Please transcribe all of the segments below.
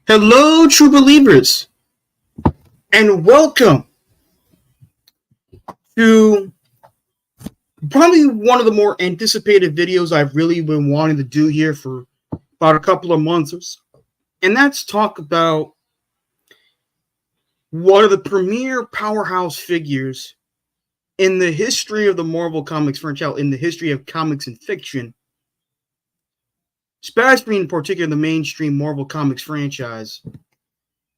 Hello, true believers, and welcome to probably one of the more anticipated videos I've really been wanting to do here for about a couple of months or so. And that's talk about one of the premier powerhouse figures in the history of the Marvel Comics franchise, in the history of comics and fiction, especially in particular the mainstream Marvel Comics franchise.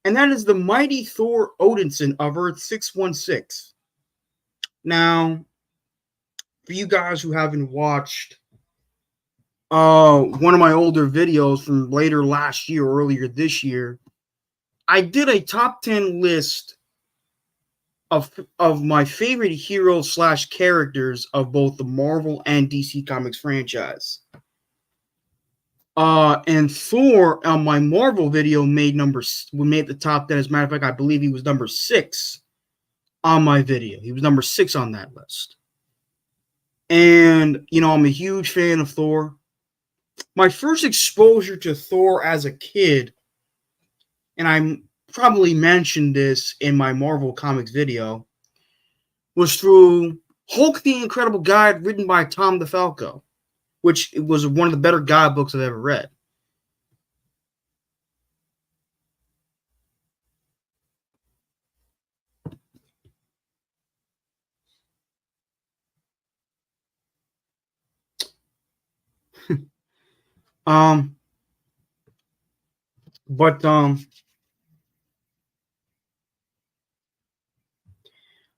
And that is the Mighty Thor Odinson of Earth 616. Now, for you guys who haven't watched one of my older videos from later last year or earlier this year, I did a top 10 list of my favorite heroes slash characters of both the Marvel and DC Comics franchise. And Thor on my Marvel video made the top 10. As a matter of fact, I believe he was number 6 on my video. He was number 6 on that list. And, I'm a huge fan of Thor. My first exposure to Thor as a kid, and I probably mentioned this in my Marvel Comics video, was through Hulk the Incredible Guide written by Tom DeFalco, which was one of the better guidebooks I've ever read.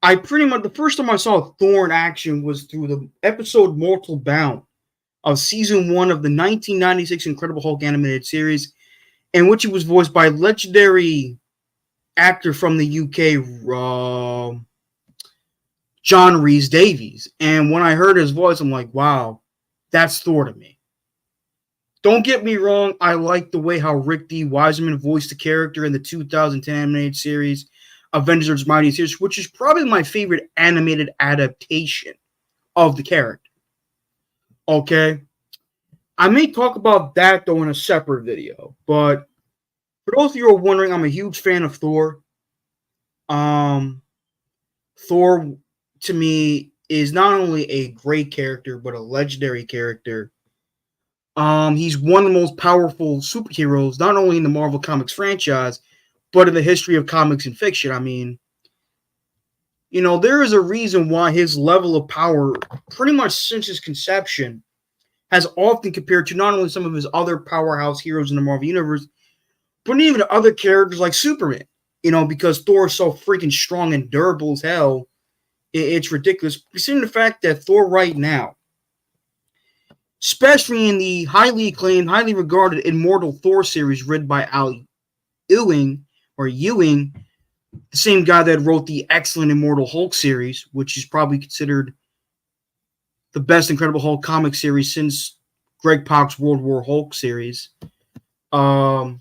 I pretty much, the first time I saw Thor in action was through the episode Mortal Bound of season 1 of the 1996 Incredible Hulk animated series, in which he was voiced by legendary actor from the UK, John Rhys Davies. And when I heard his voice, I'm like, wow, that's Thor to me. Don't get me wrong, I like the way how Rick D. Wiseman voiced the character in the 2010 animated series, Avengers Mighty series, which is probably my favorite animated adaptation of the character. Okay? I may talk about that, though, in a separate video. But for those of you who are wondering, I'm a huge fan of Thor. Thor, to me, is not only a great character, but a legendary character. He's one of the most powerful superheroes, not only in the Marvel Comics franchise, but in the history of comics and fiction. I mean, there is a reason why his level of power, pretty much since his conception, has often compared to not only some of his other powerhouse heroes in the Marvel Universe, but even other characters like Superman. Because Thor is so freaking strong and durable as hell, it's ridiculous. Considering the fact that Thor right now, especially in the highly acclaimed, highly regarded Immortal Thor series written by Al Ewing, the same guy that wrote the excellent Immortal Hulk series, which is probably considered the best Incredible Hulk comic series since Greg Pak's World War Hulk series. Thor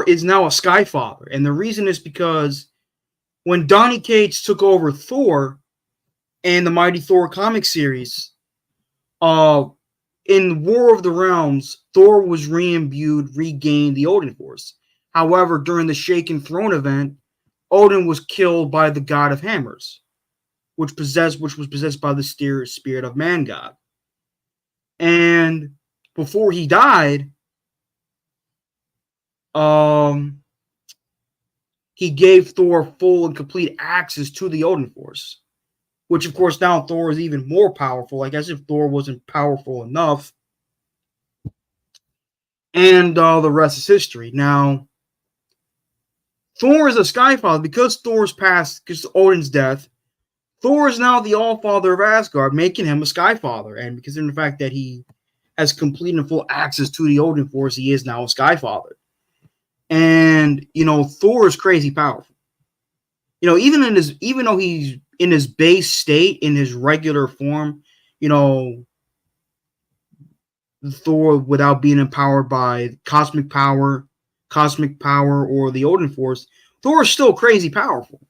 is now a Skyfather. And the reason is because when Donny Cates took over Thor and the Mighty Thor comic series, in War of the Realms, Thor was regained the Odin Force. However, during the Shaken Throne event, Odin was killed by the God of Hammers, which was possessed by the spirit of Man God. And before he died, he gave Thor full and complete access to the Odin Force, which of course now Thor is even more powerful. I guess if Thor wasn't powerful enough. And the rest is history. Now, Thor is a Skyfather. Because Thor's passed, because Odin's death, Thor is now the All-Father of Asgard, making him a Skyfather. And because of the fact that he has complete and full access to the Odin Force, he is now a Skyfather. And, Thor is crazy powerful. Even though he's in his base state, in his regular form, Thor, without being empowered by cosmic power, or the Odin Force, Thor is still crazy powerful.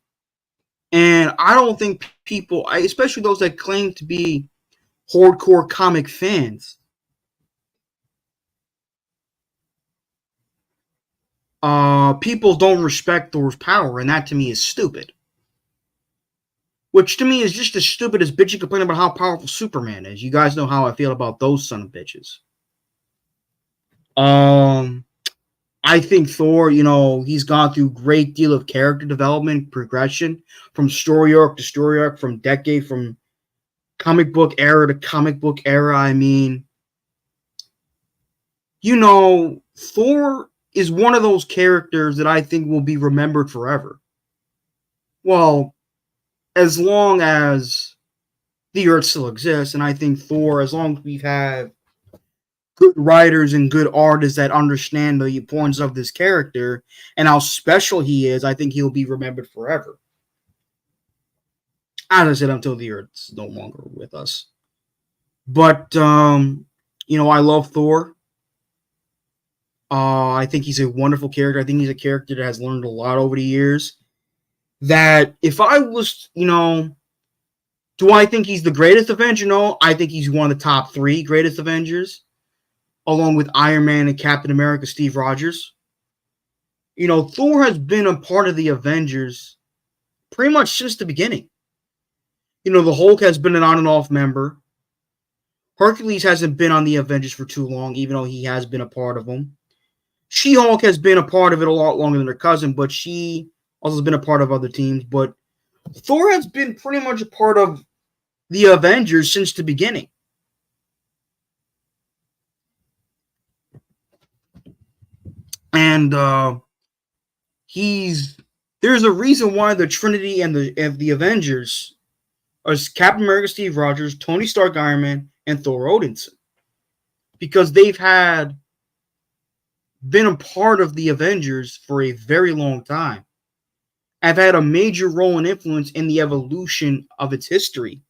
And I don't think people, especially those that claim to be hardcore comic fans, people don't respect Thor's power, and that to me is stupid. Which to me is just as stupid as bitching complaining about how powerful Superman is. You guys know how I feel about those son of bitches. I think Thor, he's gone through a great deal of character development, progression, from story arc to story arc, from comic book era to comic book era. I mean, Thor is one of those characters that I think will be remembered forever. Well, as long as the Earth still exists, and I think Thor, as long as we've had good writers and good artists that understand the importance of this character and how special he is, I think he'll be remembered forever. As I said, until the Earth's no longer with us. But, I love Thor. I think he's a wonderful character. I think he's a character that has learned a lot over the years. That if I was, do I think he's the greatest Avenger? No, I think he's one of the top 3 greatest Avengers, along with Iron Man and Captain America, Steve Rogers. Thor has been a part of the Avengers pretty much since the beginning. The Hulk has been an on and off member. Hercules hasn't been on the Avengers for too long, even though he has been a part of them. She-Hulk has been a part of it a lot longer than her cousin, but she also has been a part of other teams. But Thor has been pretty much a part of the Avengers since the beginning. And there's a reason why the Trinity and the Avengers are Captain America, Steve Rogers, Tony Stark, Iron Man, and Thor Odinson. Because they've been a part of the Avengers for a very long time. Have had a major role and influence in the evolution of its history.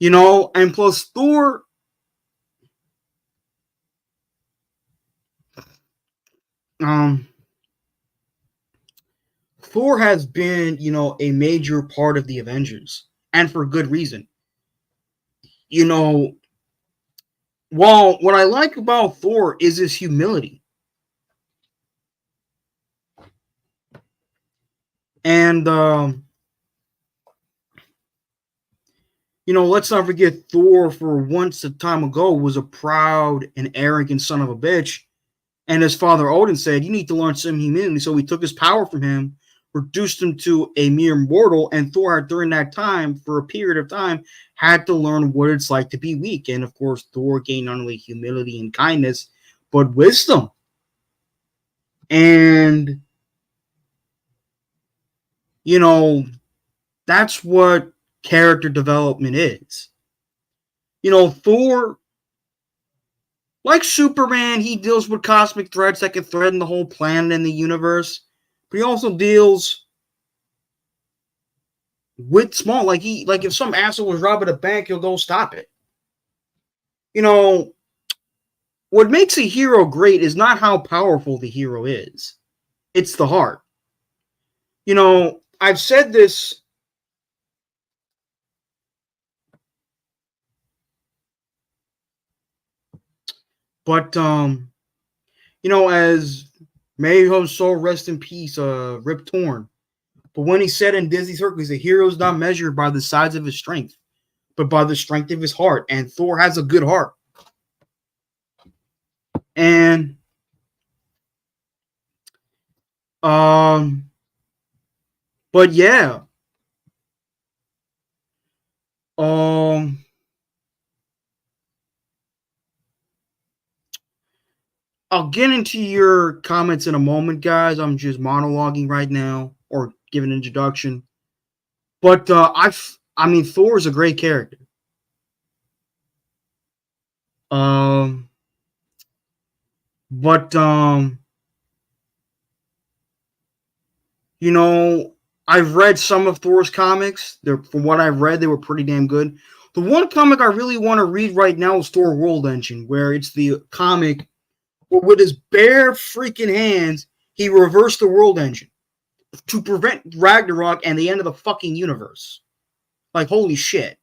And plus Thor, Thor has been, a major part of the Avengers, and for good reason. Well, what I like about Thor is his humility. And, let's not forget Thor, for once a time ago, was a proud and arrogant son of a bitch. And his father Odin said, you need to learn some humility. So he took his power from him, reduced him to a mere mortal. And Thor, during that time, for a period of time, had to learn what it's like to be weak. And of course, Thor gained not only humility and kindness, but wisdom. And, that's what character development is. Thor, like Superman, he deals with cosmic threats that can threaten the whole planet and the universe. But he also deals with small, like if some asshole was robbing a bank, he'll go stop it. What makes a hero great is not how powerful the hero is. It's the heart. I've said this. But, as may his soul rest in peace, Rip Torn. But when he said in Disney's Hercules, a hero is not measured by the size of his strength, but by the strength of his heart. And Thor has a good heart. And, but yeah. I'll get into your comments in a moment, guys. I'm just monologuing right now, or giving an introduction. But Thor is a great character. I've read some of Thor's comics. From what I've read, they were pretty damn good. The one comic I really want to read right now is Thor World Engine, where it's the comic where with his bare freaking hands, he reversed the World Engine. to prevent Ragnarok and the end of the fucking universe. Like, holy shit.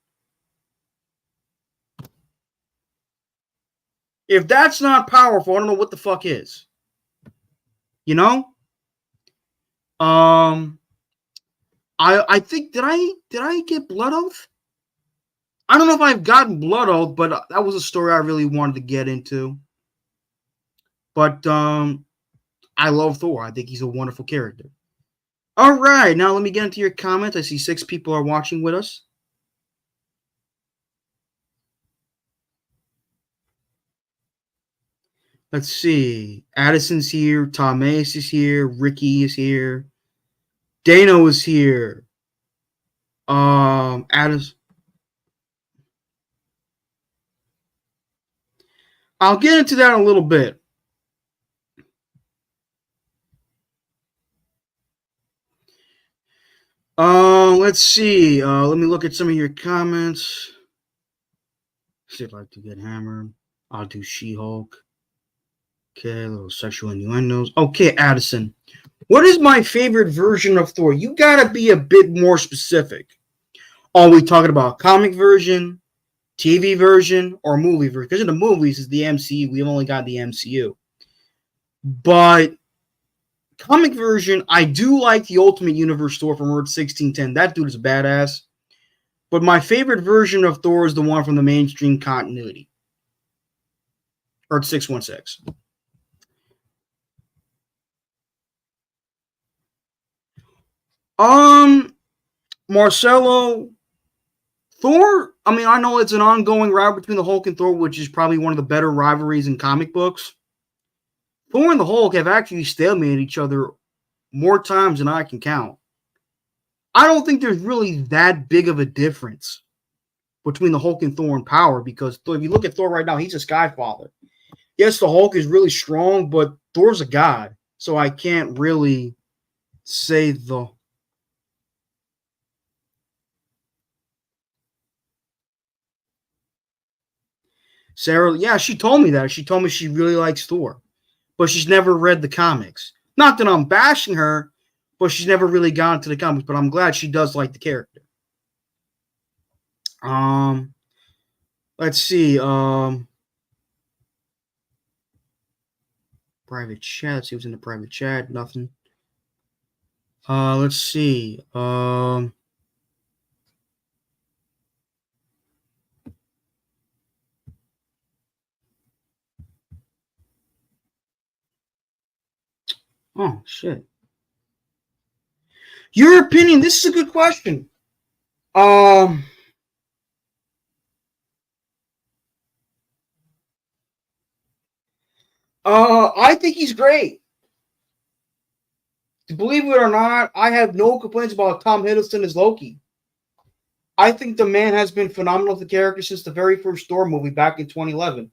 If that's not powerful, I don't know what the fuck is. You know? I think did I get Blood Oath? I don't know if I've gotten Blood Oath, but that was a story I really wanted to get into. But I love Thor. I think he's a wonderful character. All right, now let me get into your comments. I see 6 people are watching with us. Let's see. Addison's here. Tom Ace is here. Ricky is here. Dano is here. Addison. I'll get into that in a little bit. Let's see. Let me look at some of your comments. I'd like to get hammered. I'll do She-Hulk. Okay, a little sexual innuendos. Okay, Addison. What is my favorite version of Thor? You gotta be a bit more specific. Are we talking about comic version, TV version, or movie version? Because in the movies is the MCU. We've only got the MCU. But comic version, I do like the Ultimate Universe Thor from Earth 1610. That dude is badass. But my favorite version of Thor is the one from the mainstream continuity. Earth 616. Marcelo, Thor, I mean, I know it's an ongoing rivalry between the Hulk and Thor, which is probably one of the better rivalries in comic books. Thor and the Hulk have actually stalemated each other more times than I can count. I don't think there's really that big of a difference between the Hulk and Thor in power, because if you look at Thor right now, he's a Skyfather. Yes, the Hulk is really strong, but Thor's a god, so I can't really say the... Sarah, yeah, she told me that. She told me she really likes Thor, but she's never read the comics. Not that I'm bashing her, but she's never really gone to the comics, but I'm glad she does like the character. Let's see. Private chat. Let's see what's in the private chat. Nothing. Let's see. Oh, shit. Your opinion, this is a good question. I think he's great. Believe it or not, I have no complaints about Tom Hiddleston as Loki. I think the man has been phenomenal with the character since the very first Thor movie back in 2011.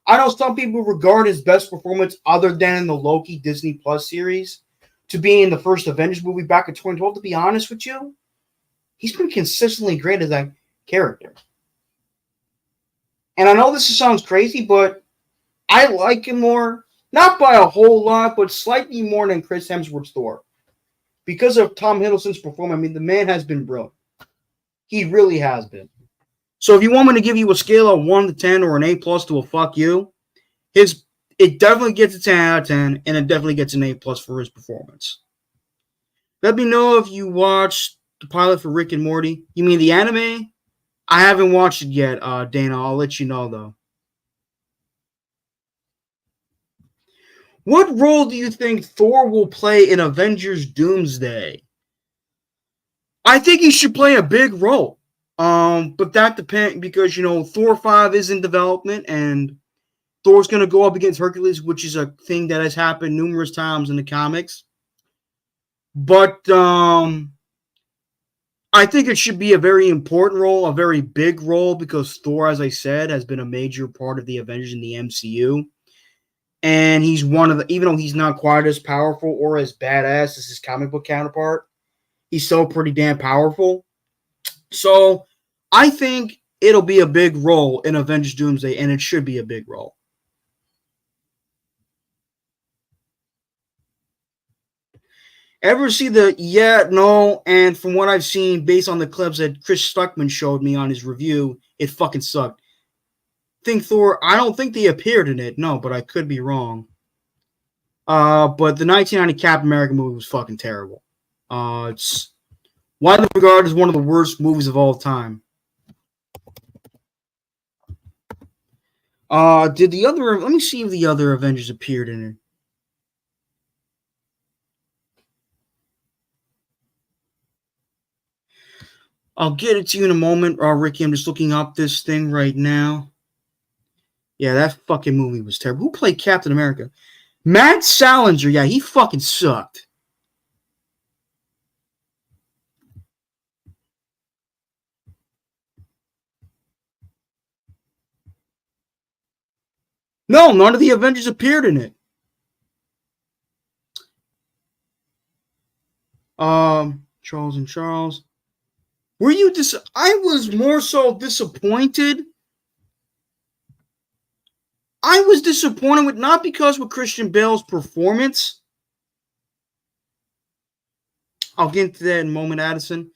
I know some people regard his best performance, other than in the Loki Disney Plus series, to be in the first Avengers movie back in 2012. To be honest with you, he's been consistently great as that character. And I know this sounds crazy, but I like him more, not by a whole lot, but slightly more than Chris Hemsworth's Thor. Because of Tom Hiddleston's performance, I mean, the man has been brilliant. He really has been. So if you want me to give you a scale of 1 to 10 or an A+ to a fuck you, it definitely gets a 10 out of 10, and it definitely gets an A+ for his performance. Let me know if you watched the pilot for Rick and Morty. You mean the anime? I haven't watched it yet, Dana. I'll let you know, though. What role do you think Thor will play in Avengers Doomsday? I think he should play a big role. But that depends, because, Thor 5 is in development, and Thor's going to go up against Hercules, which is a thing that has happened numerous times in the comics. But I think it should be a very important role, a very big role, because Thor, as I said, has been a major part of the Avengers in the MCU. And he's one of the, even though he's not quite as powerful or as badass as his comic book counterpart, he's still pretty damn powerful. So I think it'll be a big role in Avengers Doomsday, and it should be a big role. Ever see the yeah, no, and from what I've seen, based on the clips that Chris Stuckman showed me on his review, it fucking sucked. Think Thor, I don't think they appeared in it, no, but I could be wrong. But the 1990 Captain America movie was fucking terrible. It's widely regarded as one of the worst movies of all time. Did the other? Let me see if the other Avengers appeared in it. I'll get it to you in a moment, Ricky. I'm just looking up this thing right now. Yeah, that fucking movie was terrible. Who played Captain America? Matt Salinger. Yeah, he fucking sucked. No, none of the Avengers appeared in it. Charles and Charles. Were you I was more so disappointed. I was disappointed with not because with Christian Bale's performance. I'll get into that in a moment, Addison.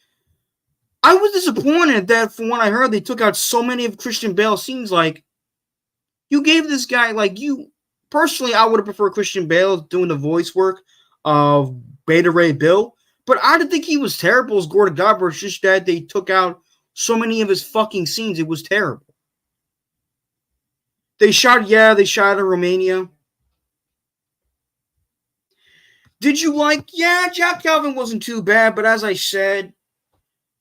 I was disappointed that from what I heard, they took out so many of Christian Bale's scenes. Like, you gave this guy, like, you personally, I would have preferred Christian Bale doing the voice work of Beta Ray Bill, but I didn't think he was terrible as Gordon Godber. It's just that they took out so many of his fucking scenes. It was terrible. They shot in Romania. Did you like, Jack Calvin wasn't too bad, but as I said,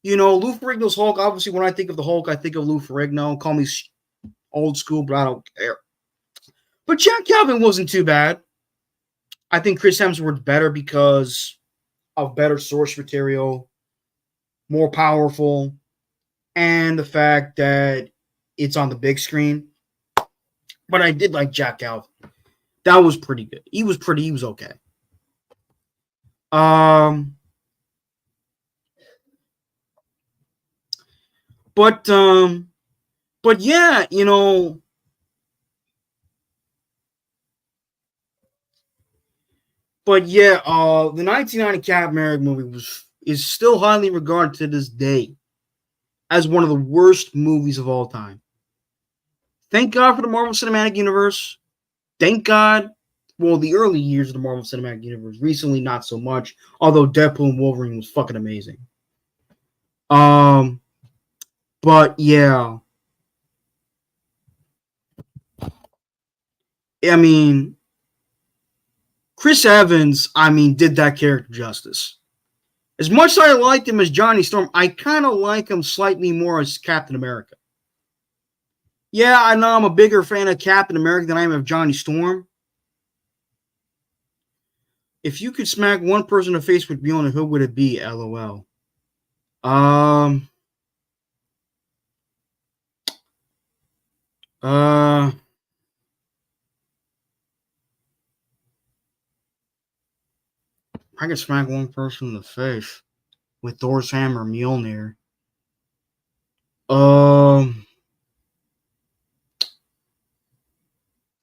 you know, Lou Ferrigno's Hulk, obviously when I think of the Hulk, I think of Lou Ferrigno. Call me old school, but I don't care. But Jack Calvin wasn't too bad. I think Chris Hemsworth's better because of better source material, more powerful, and the fact that it's on the big screen. But I did like Jack Calvin. That was pretty good. He was okay. Um, but yeah, you know, the 1990 Captain America movie is still highly regarded to this day as one of the worst movies of all time. Thank God for the Marvel Cinematic Universe. Thank God. Well, the early years of the Marvel Cinematic Universe. Recently, not so much. Although Deadpool and Wolverine was fucking amazing. But yeah. I mean, Chris Evans, did that character justice. As much as I liked him as Johnny Storm, I kind of like him slightly more as Captain America. Yeah, I know I'm a bigger fan of Captain America than I am of Johnny Storm. If you could smack one person in the face with Mjolnir, who would it be? LOL. I could smack one person in the face with Thor's hammer, Mjolnir.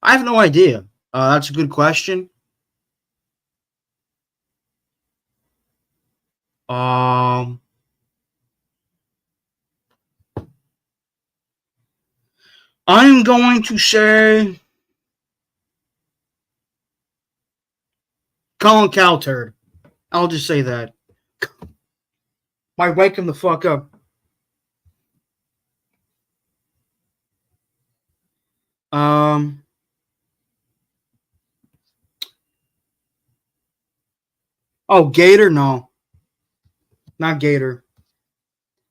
I have no idea. That's a good question. I'm going to say Colin Cowherd. I'll just say that. Might wake him the fuck up. Oh, Gator? No. Not Gator.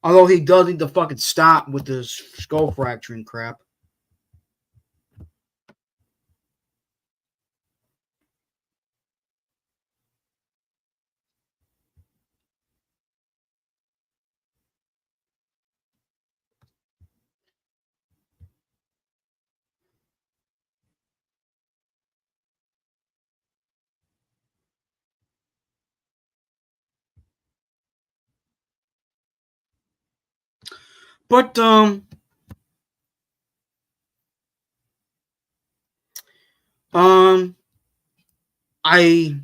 Although he does need to fucking stop with this skull fracturing crap. But I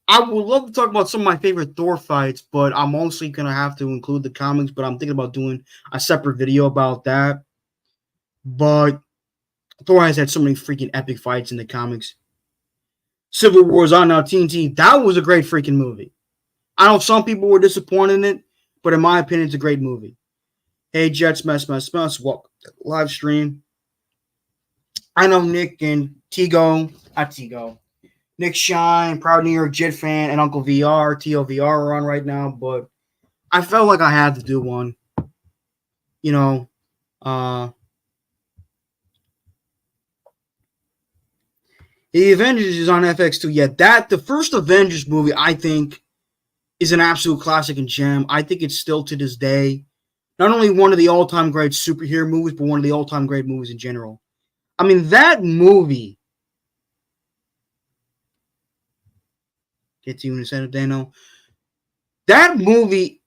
I would love to talk about some of my favorite Thor fights, but I'm mostly going to have to include the comics, but I'm thinking about doing a separate video about that. But Thor has had so many freaking epic fights in the comics. Civil War is on now, TNT. That was a great freaking movie. I know some people were disappointed in it, but in my opinion, it's a great movie. Hey, Jets, mess, welcome to the live stream. I know Nick and Nick Shine, proud New York Jet fan, and Uncle VR, TOVR are on right now, but I felt like I had to do one. You know, the Avengers is on FX too. Yeah, the first Avengers movie, I think, is an absolute classic and gem. I think it's still to this day not only one of the all-time great superhero movies, but one of the all-time great movies in general. I mean, that movie. Get to you in a second, Dano. That movie,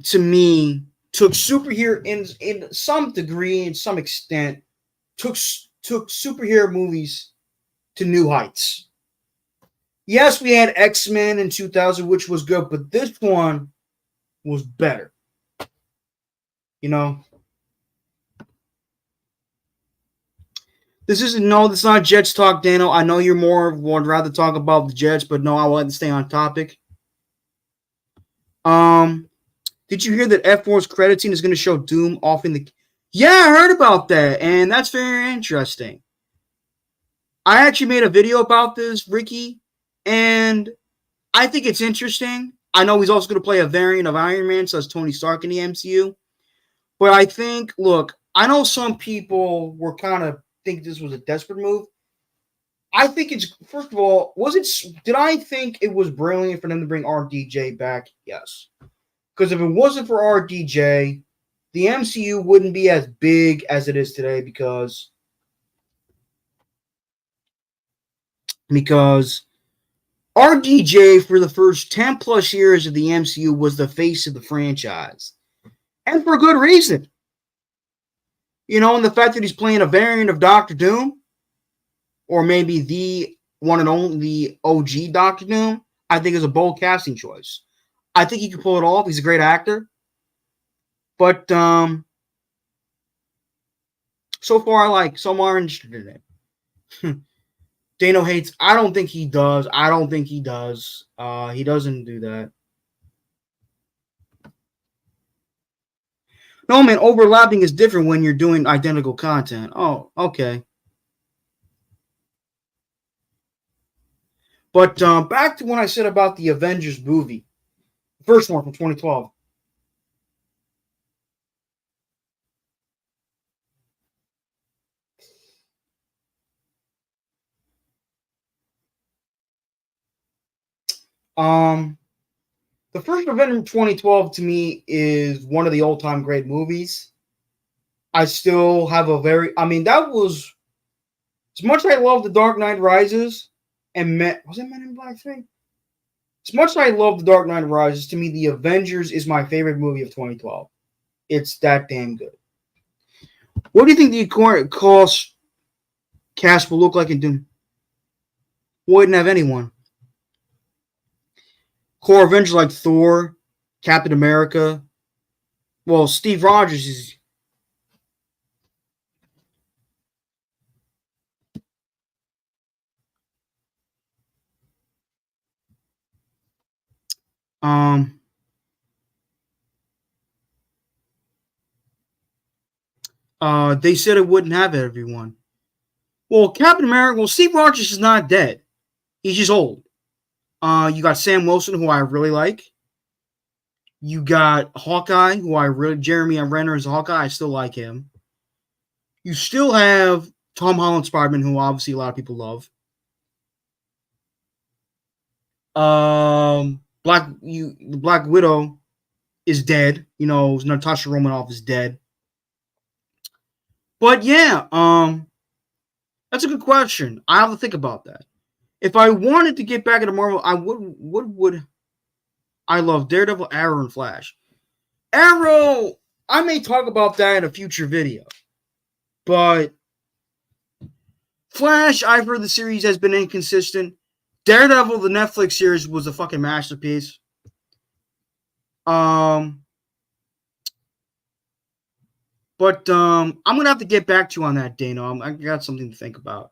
to me, took superhero in some degree, in some extent, took superhero movies to new heights. Yes, we had X-Men in 2000, which was good, but this one was better. You know? This is not Jets talk, Dano. I know you're would rather talk about the Jets, but no, I want to stay on topic. Did you hear that F4's credit scene is going to show Doom off in the... Yeah, I heard about that, and that's very interesting. I actually made a video about this, Ricky, and I think it's interesting. I know he's also going to play a variant of Iron Man, so it's Tony Stark in the MCU. But I think, look, I know some people were kind of think this was a desperate move. I think it's, first of all, did I think it was brilliant for them to bring RDJ back? Yes. Because if it wasn't for RDJ, the MCU wouldn't be as big as it is today because RDJ for the first 10 plus years of the MCU was the face of the franchise. And for good reason. And the fact that he's playing a variant of Doctor Doom, or maybe the one and only OG Doctor Doom, I think is a bold casting choice. I think he can pull it off. He's a great actor. But so far, some are interested in it. Dano hates. I don't think he does. He doesn't do that. No, man, overlapping is different when you're doing identical content. Oh, okay. But back to when I said about the Avengers movie. The first one from 2012. The first Avengers 2012 to me is one of the all-time great movies. I still have that was, as much as I love The Dark Knight Rises and was it Men in Black 3? As much as I love The Dark Knight Rises, to me, The Avengers is my favorite movie of 2012. It's that damn good. What do you think the current cast will look like in Doom? Wouldn't have anyone. Core Avengers like Thor, Captain America. Well, Steve Rogers is... They said it wouldn't have everyone. Well, Captain America... Well, Steve Rogers is not dead. He's just old. You got Sam Wilson, who I really like. You got Hawkeye, Jeremy Renner is Hawkeye. I still like him. You still have Tom Holland Spider-Man, who obviously a lot of people love. The Black Widow is dead. Natasha Romanoff is dead. But yeah, that's a good question. I have to think about that. If I wanted to get back into Marvel, I would. I love Daredevil, Arrow, and Flash. Arrow, I may talk about that in a future video. But Flash, I've heard the series has been inconsistent. Daredevil, the Netflix series, was a fucking masterpiece. But I'm gonna have to get back to you on that, Dano. I got something to think about.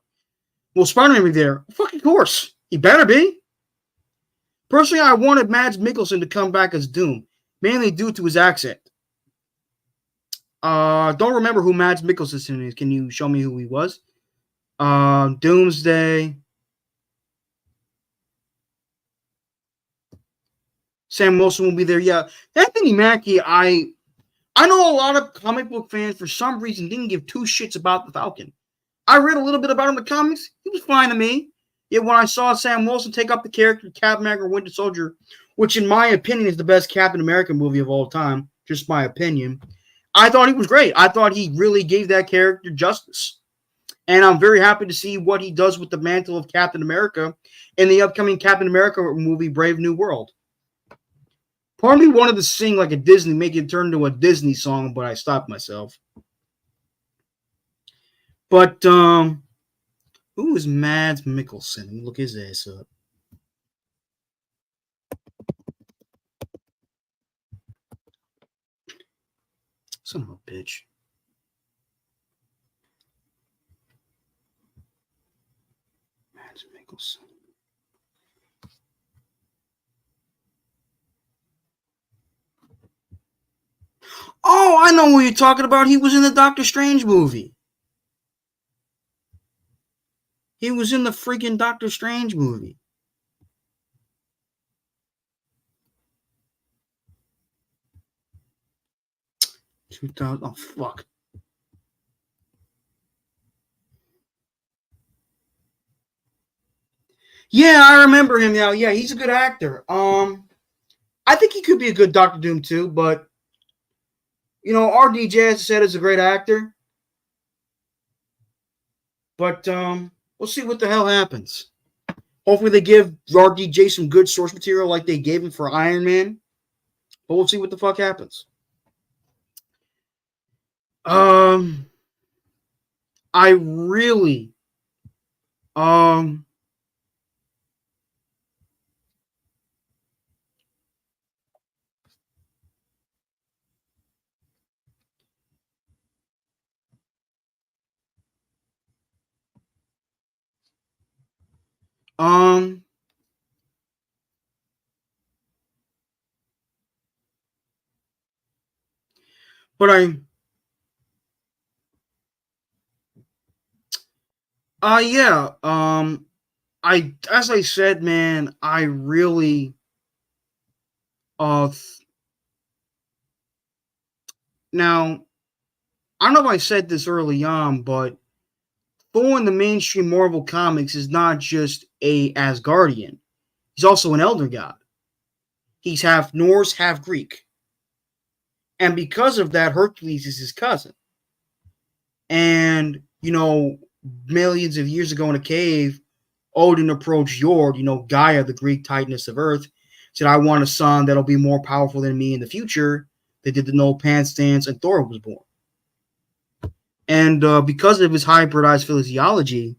Well, Spider-Man be there? Fucking course. He better be. Personally, I wanted Mads Mikkelsen to come back as Doom, mainly due to his accent. Don't remember who Mads Mikkelsen is. Can you show me who he was? Doomsday. Sam Wilson will be there. Yeah, Anthony Mackie. I know a lot of comic book fans for some reason didn't give two shits about the Falcon. I read a little bit about him in the comics. He was fine to me. Yet when I saw Sam Wilson take up the character of Captain America Winter Soldier, which in my opinion is the best Captain America movie of all time, just my opinion, I thought he was great. I thought he really gave that character justice. And I'm very happy to see what he does with the mantle of Captain America in the upcoming Captain America movie, Brave New World. Part of me wanted to sing like a Disney, make it turn into a Disney song, but I stopped myself. But, who is Mads Mikkelsen? Let me look his ass up. Son of a bitch. Mads Mikkelsen. Oh, I know who you're talking about. He was in the Doctor Strange movie. He was in the freaking Doctor Strange movie. Oh, fuck. Yeah, I remember him now. Yeah, he's a good actor. I think he could be a good Doctor Doom too, but you know, RDJ, as I said, is a great actor. But we'll see what the hell happens. Hopefully they give RDJ some good source material like they gave him for Iron Man. But we'll see what the fuck happens. I really but yeah, as I said, man, I really now I don't know if I said this early on, but Thor in the mainstream Marvel comics is not just a Asgardian. He's also an elder god. He's half Norse, half Greek. And because of that, Hercules is his cousin. And, you know, millions of years ago in a cave, Odin approached Jord, you know, Gaia, the Greek titaness of Earth, said, I want a son that'll be more powerful than me in the future. They did the no pants dance, and Thor was born. And because of his hybridized physiology,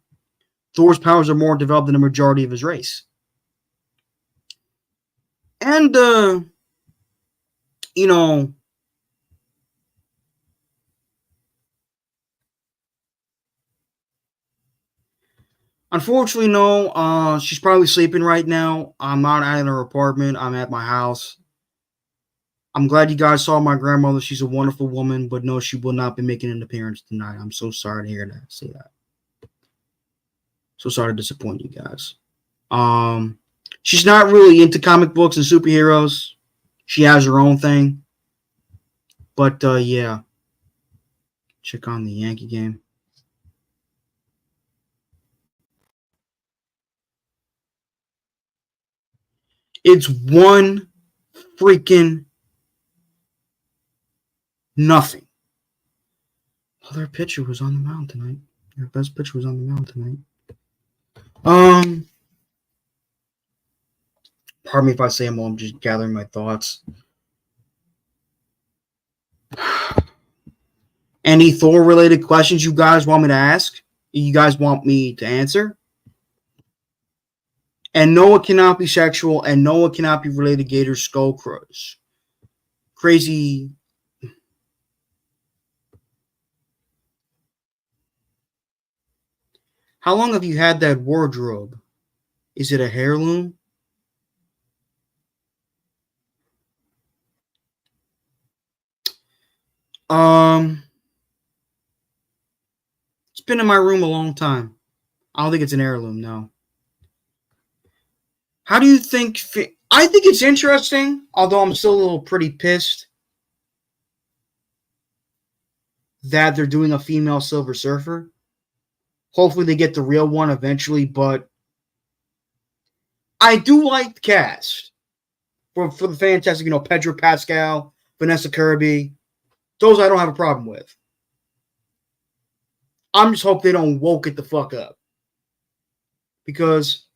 Thor's powers are more developed than the majority of his race. And, you know, unfortunately, no. She's probably sleeping right now. I'm not at her apartment. I'm at my house. I'm glad you guys saw my grandmother. She's a wonderful woman, but no, she will not be making an appearance tonight. I'm so sorry to hear that. Say that. So sorry to disappoint you guys. She's not really into comic books and superheroes. She has her own thing. But yeah. Check on the Yankee game. It's 1 freaking nothing. Oh, their pitcher was on the mound tonight. Their best pitcher was on the mound tonight. Pardon me if I say I'm just gathering my thoughts. Any Thor-related questions you guys want me to ask? You guys want me to answer? And Noah cannot be sexual, and Noah cannot be related to Gator Skullcrows. Crazy. How long have you had that wardrobe? Is it a heirloom? Um, it's been in my room a long time. I don't think it's an heirloom, no. How do you think? I think it's interesting, although I'm still a little pretty pissed that they're doing a female Silver Surfer. Hopefully, they get the real one eventually, but I do like the cast for the fantastic, Pedro Pascal, Vanessa Kirby. Those I don't have a problem with. I'm just hope they don't woke it the fuck up. Because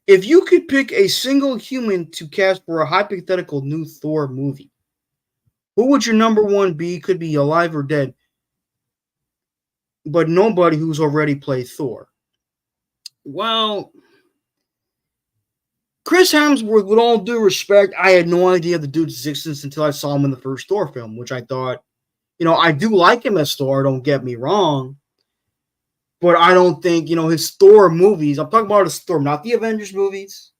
if you could pick a single human to cast for a hypothetical new Thor movie, who would your number one be? Could be alive or dead, but nobody who's already played Thor. Well, Chris Hemsworth, with all due respect, I had no idea of the dude's existence until I saw him in the first Thor film, which I thought, I do like him as Thor, don't get me wrong. But I don't think, his Thor movies, I'm talking about his Thor, not the Avengers movies.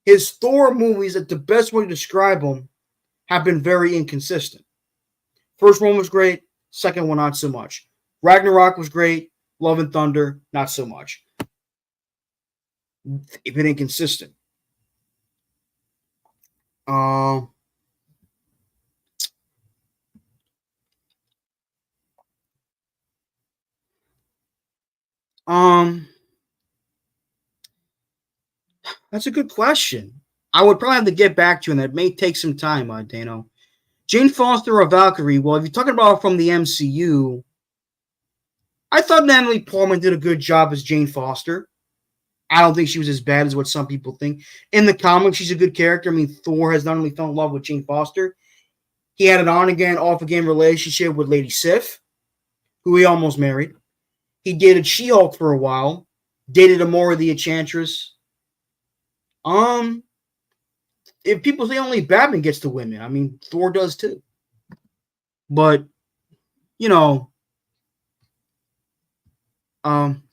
His Thor movies, that the best way to describe them, have been very inconsistent. First one was great, second one, not so much. Ragnarok was great, Love and Thunder, not so much. They've been inconsistent. Uh, um, that's a good question. I would probably have to get back to you, and that may take some time, Dano. Jane Foster or Valkyrie? Well, if you're talking about from the MCU, I thought Natalie Portman did a good job as Jane Foster. I don't think she was as bad as what some people think. In the comics, she's a good character. I mean, Thor has not only fell in love with Jane Foster, he had an on again, off again relationship with Lady Sif, who he almost married. He dated She-Hulk for a while, dated Amora the Enchantress. Um, if people say only Batman gets to women, I mean, Thor does too. But, you know, um,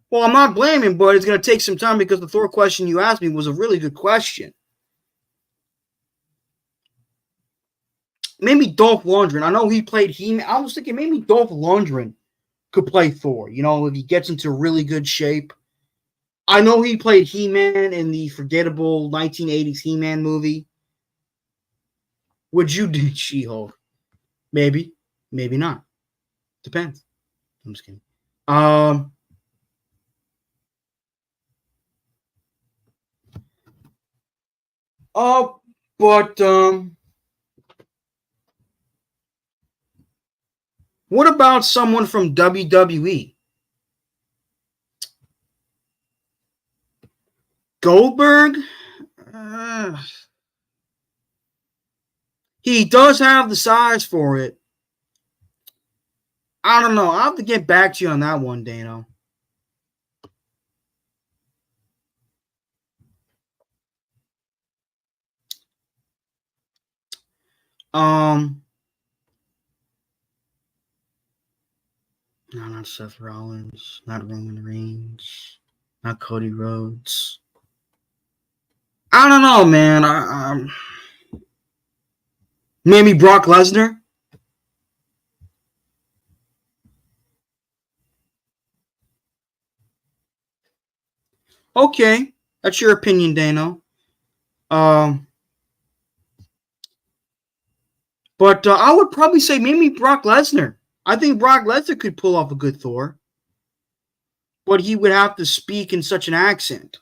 well, I'm not blaming, but it's going to take some time because the Thor question you asked me was a really good question. Maybe Dolph Lundgren. I know he played He-Man. I was thinking maybe Dolph Lundgren could play Thor. If he gets into really good shape. I know he played He-Man in the forgettable 1980s He-Man movie. Would you do She-Hulk? Maybe. Maybe not. Depends. I'm just kidding. Um, oh, but what about someone from WWE? Goldberg? Uh, he does have the size for it. I don't know. I'll have to get back to you on that one, Dano. Um, no, not Seth Rollins, not Roman Reigns, not Cody Rhodes. I don't know, man. Maybe Brock Lesnar. Okay, that's your opinion, Dano. Um, but I would probably say maybe Brock Lesnar. I think Brock Lesnar could pull off a good Thor, but he would have to speak in such an accent.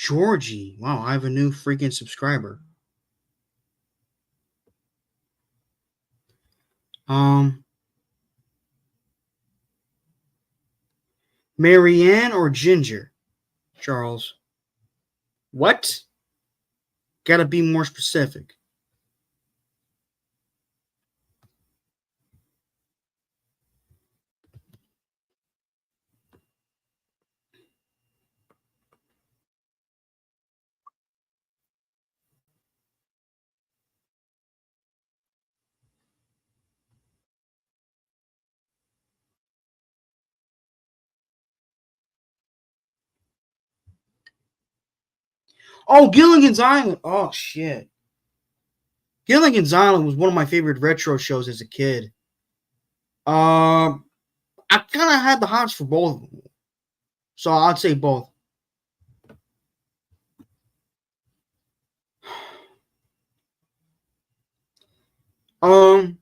Georgie. Wow, I have a new freaking subscriber. Um, Marianne or Ginger? Charles. What? Gotta be more specific. Oh, Gilligan's Island. Oh shit. Gilligan's Island was one of my favorite retro shows as a kid. Um, I kind of had the hots for both of them, so I'd say both. Um,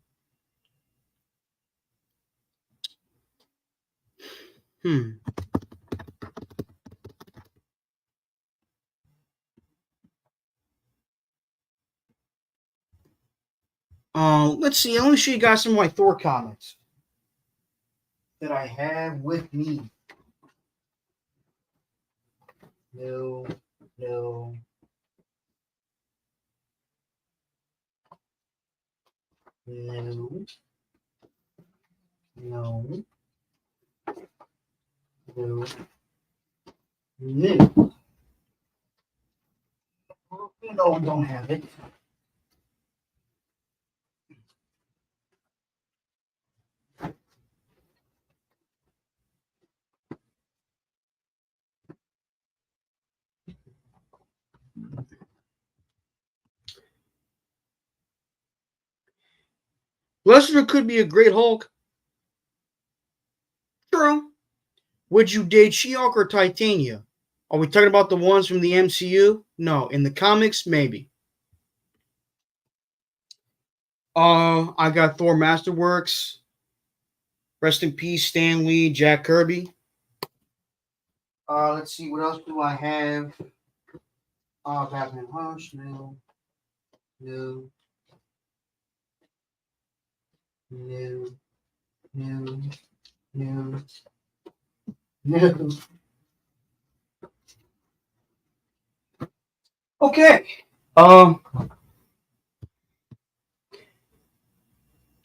hmm. Let's see. Let me show you guys some of my Thor comics that I have with me. No, no, no, no, no, no. No, don't have it. Lester could be a great Hulk. True. Would you date She-Hulk or Titania? Are we talking about the ones from the MCU? No. In the comics, maybe. I got Thor Masterworks. Rest in peace, Stan Lee, Jack Kirby. Let's see, what else do I have? Batman Hush, no, no, no, no, no, no. Okay. Um,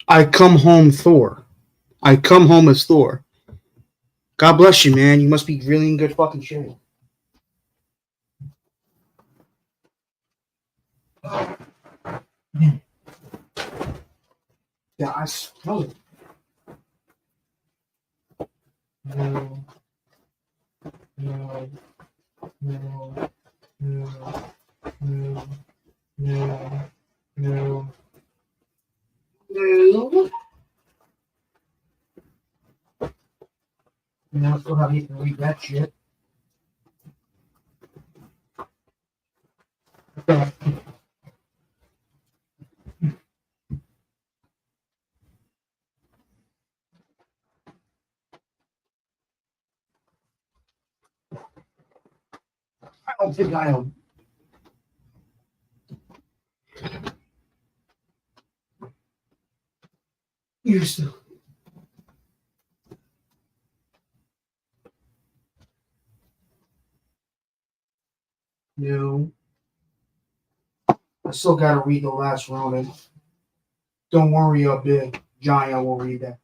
I come home Thor. I come home as Thor. God bless you, man. You must be really in good fucking shape. Yeah, I smell it. No, no, no, no, no, no, no, no. And I still haven't even read that shit. I don't think I am. Used to. No. I still gotta read the last Ronin. Don't worry up big. Johnny, I will read that.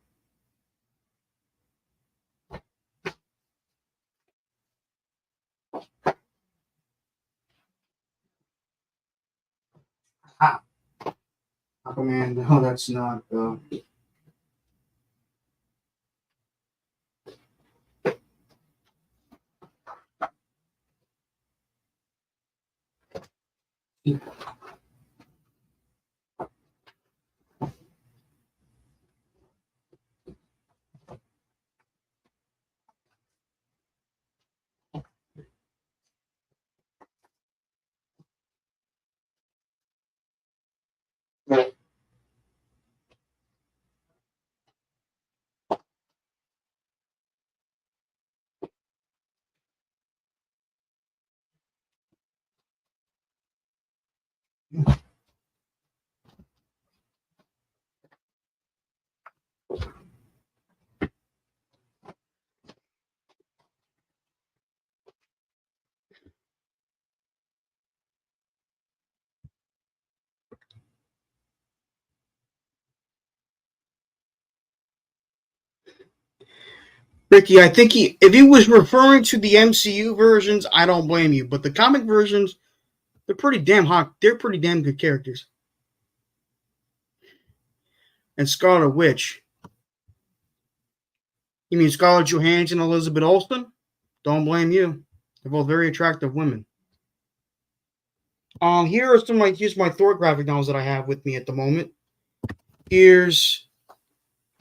Ah, Aquaman, no, that's not. Ricky, I think if he was referring to the MCU versions, I don't blame you. But the comic versions, they're pretty damn hot. They're pretty damn good characters. And Scarlet Witch. You mean Scarlett Johansson and Elizabeth Olsen? Don't blame you. They're both very attractive women. Here's my Thor graphic novels that I have with me at the moment. Here's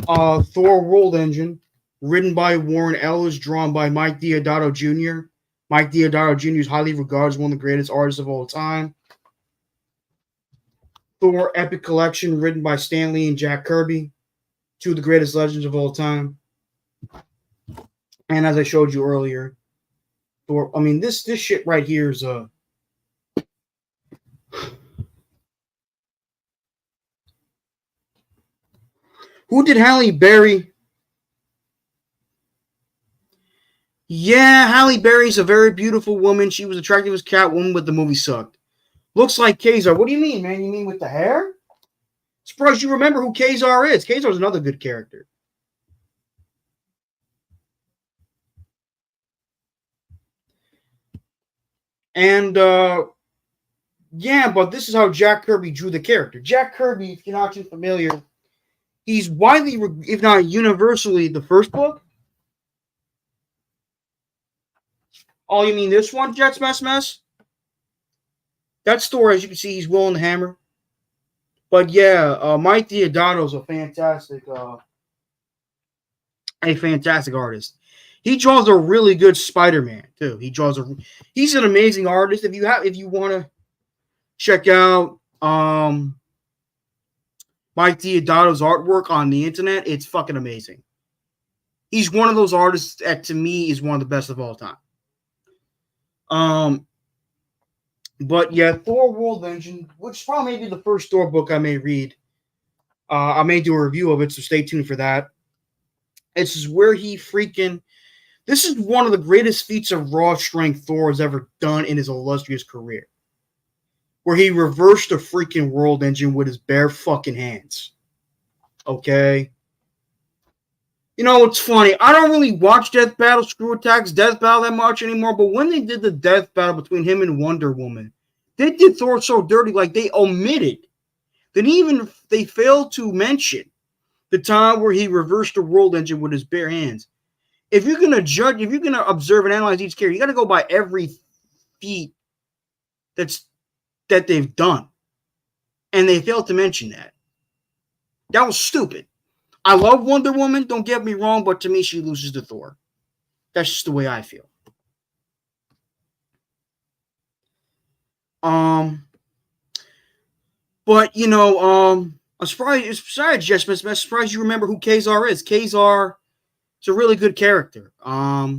Thor World Engine, written by Warren Ellis, drawn by Mike Deodato Jr. Mike Deodato Jr. is highly regarded as one of the greatest artists of all time. Thor Epic Collection, written by Stan Lee and Jack Kirby, two of the greatest legends of all time. And as I showed you earlier, Thor. I mean, this shit right here is Who did Halle Berry? Yeah, Halle Berry's a very beautiful woman. She was attractive as Catwoman, but the movie sucked. Looks like Kazar. What do you mean, man? You mean with the hair? Surprised you remember who Kazar is. Kazar's another good character. And yeah, but this is how Jack Kirby drew the character. Jack Kirby, if you're not too familiar, he's widely, if not universally, the first book. Oh, you mean this one, Jets Mess? That story, as you can see, he's willing the hammer. But yeah, Mike Deodato's a fantastic artist. He draws a really good Spider-Man too. He's an amazing artist. If you want to check out Mike Deodato's artwork on the internet, it's fucking amazing. He's one of those artists that to me is one of the best of all time. But yeah, Thor World Engine, which probably may be the first Thor book I may read. I may do a review of it, so stay tuned for that. This is where this is one of the greatest feats of raw strength Thor has ever done in his illustrious career. Where he reversed the freaking World Engine with his bare fucking hands. Okay? You know, it's funny. I don't really watch Death Battle, Screw Attack's Death Battle that much anymore, but when they did the Death Battle between him and Wonder Woman, they did Thor so dirty, like they omitted. They failed to mention the time where he reversed the World Engine with his bare hands. If you're gonna observe and analyze each character, you gotta go by every feat that they've done. And they failed to mention that. That was stupid. I love Wonder Woman, don't get me wrong, but to me, she loses to Thor. That's just the way I feel. But you know, I'm surprised. Besides Jess, I'm surprised you remember who Kazar is. Kazar is a really good character. I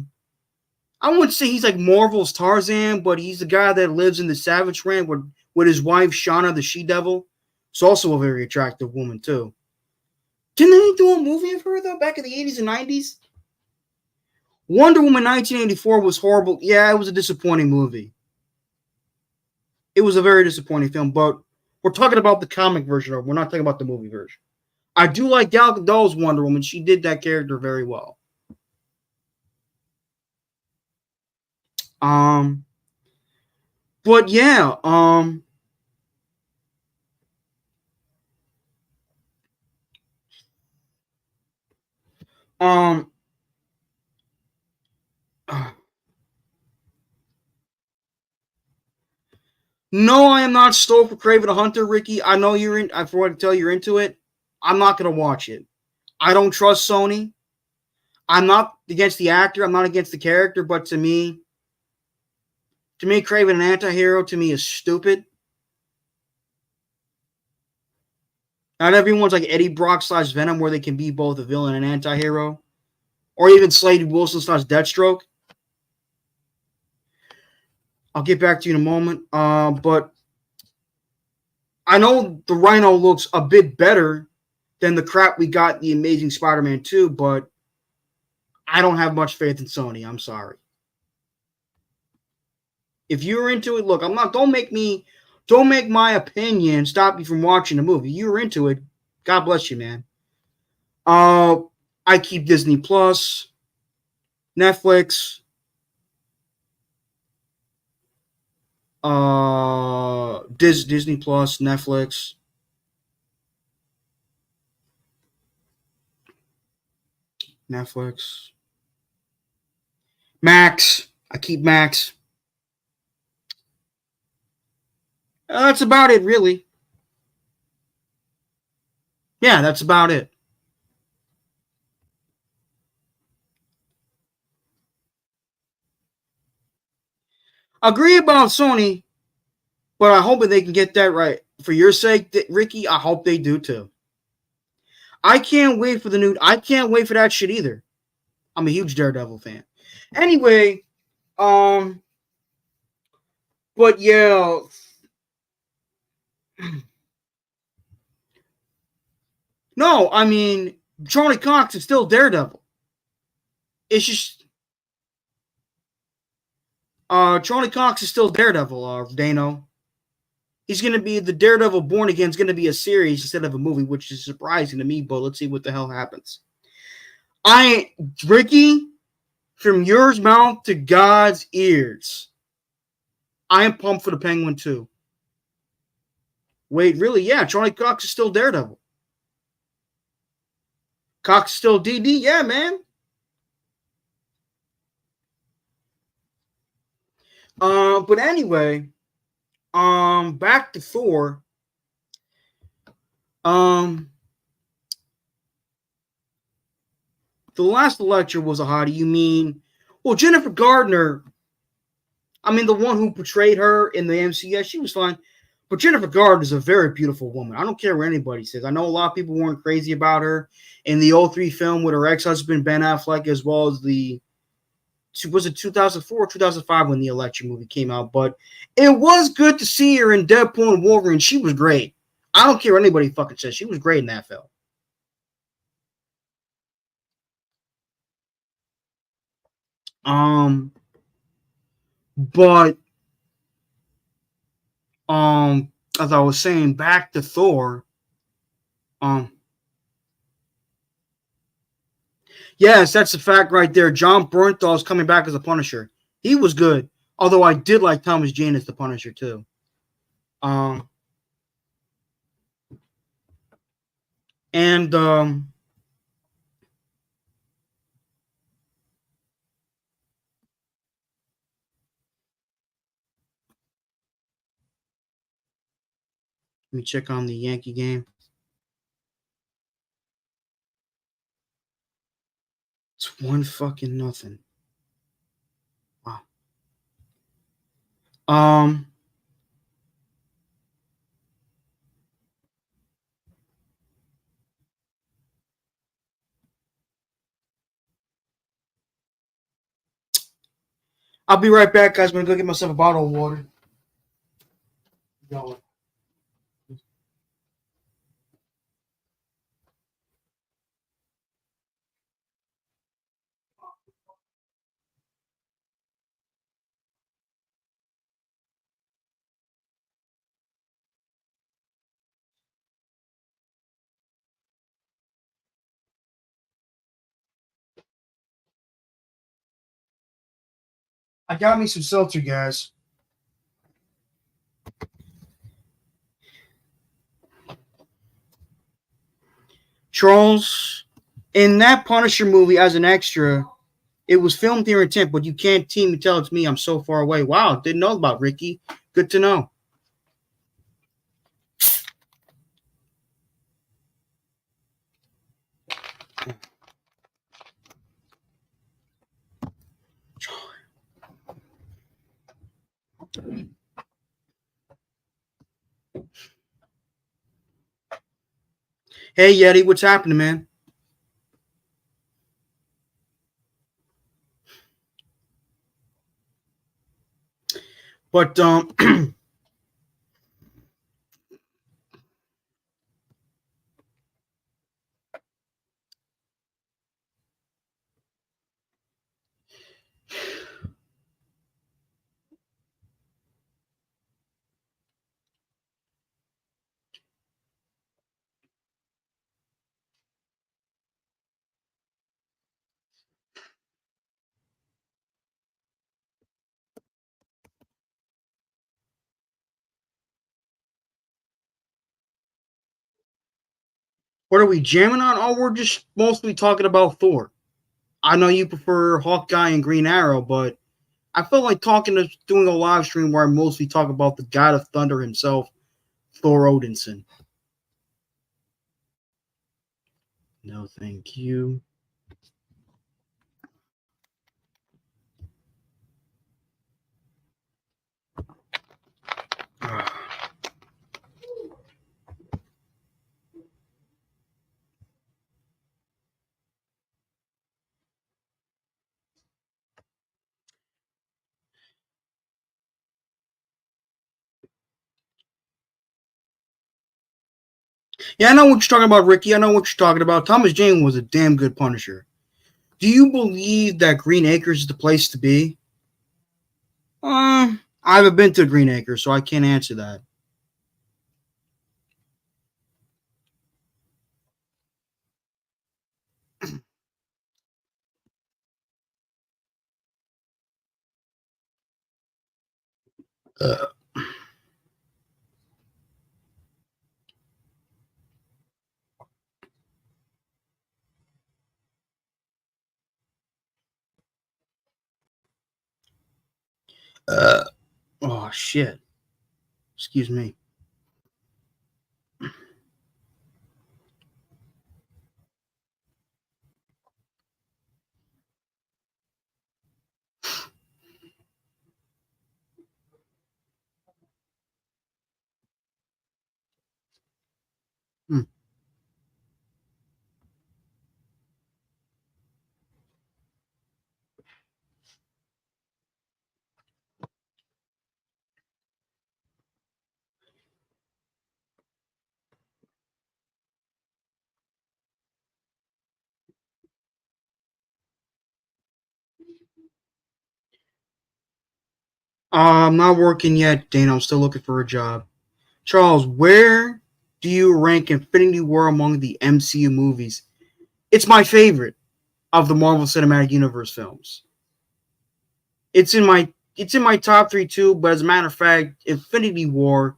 wouldn't say he's like Marvel's Tarzan, but he's the guy that lives in the Savage Land with his wife Shauna, the She-Devil. She's also a very attractive woman too. Didn't they do a movie of her though back in the 80s and 90s? Wonder Woman 1984 was horrible. Yeah, it was a disappointing movie. It was a very disappointing film, but we're talking about the comic version, or we're not talking about the movie version. I do like Gal Gadot's Wonder Woman. She did that character very well. But yeah, no, I am not stoked for Kraven the Hunter, Ricky. I know you're in. I forgot to tell you you're into it. I'm not gonna watch it. I don't trust Sony. I'm not against the actor. I'm not against the character. But to me, Kraven an anti-hero to me is stupid. Not everyone's like Eddie Brock / Venom, where they can be both a villain and anti-hero, or even Slade Wilson / Deathstroke. I'll get back to you in a moment. But I know the Rhino looks a bit better than the crap we got in the Amazing Spider-Man 2, but I don't have much faith in Sony. I'm sorry. If you're into it, look, I'm not. Don't make my opinion stop you from watching the movie. You're into it. God bless you, man. I keep Disney Plus, Netflix, Disney Plus, Netflix, Max. I keep Max. That's about it, really. Yeah, that's about it. Agree about Sony, but I hope that they can get that right. For your sake, Ricky, I hope they do too. I can't wait for the new. I can't wait for that shit either. I'm a huge Daredevil fan. Anyway, um, but yeah, no, I mean Charlie Cox is still Daredevil. It's just Charlie Cox is still Daredevil. Dano, he's gonna be the Daredevil Born Again is gonna be a series instead of a movie, which is surprising to me. But let's see what the hell happens. Ricky, from your mouth to God's ears, I am pumped for the Penguin too. Wait, really? Yeah, Charlie Cox is still Daredevil. Cox is still DD. Yeah, man. But anyway, back to Thor. Um, the last lecture was a hottie. You mean, well, Jennifer Gardner. I mean, the one who portrayed her in the MCU. She was fine. But Jennifer Gardner is a very beautiful woman. I don't care what anybody says. I know a lot of people weren't crazy about her in the '03 film with her ex-husband Ben Affleck, as well as was it 2004 or 2005 when the Elektra movie came out. But it was good to see her in Deadpool and Wolverine. She was great. I don't care what anybody fucking says. She was great in that film. Um, but as I was saying, back to Thor. Um, yes, that's a fact right there. John Bernthal is coming back as a Punisher. He was good, although I did like Thomas Jane as the Punisher too. Um, and let me check on the Yankee game. It's one fucking nothing. Wow. Um, I'll be right back, guys. I'm gonna go get myself a bottle of water. Yo. I got me some seltzer, guys. Charles, in that Punisher movie as an extra, it was filmed here in Temp, but you can't team tell it's me. I'm so far away. Wow, didn't know about Ricky. Good to know. Hey Yeti, what's happening, man? But What are we jamming on? Oh, we're just mostly talking about Thor. I know you prefer Hawkeye and Green Arrow, but I feel like doing a live stream where I mostly talk about the God of Thunder himself, Thor Odinson. No, thank you. Yeah, I know what you're talking about, Ricky. I know what you're talking about. Thomas Jane was a damn good Punisher. Do you believe that Green Acres is the place to be? I haven't been to Green Acres, so I can't answer that. Uh, uh, oh, shit. Excuse me. Hmm. I'm not working yet, Dana. I'm still looking for a job. Charles, where do you rank Infinity War among the MCU movies? It's my favorite of the Marvel Cinematic Universe films. It's in my top three too, but as a matter of fact, Infinity War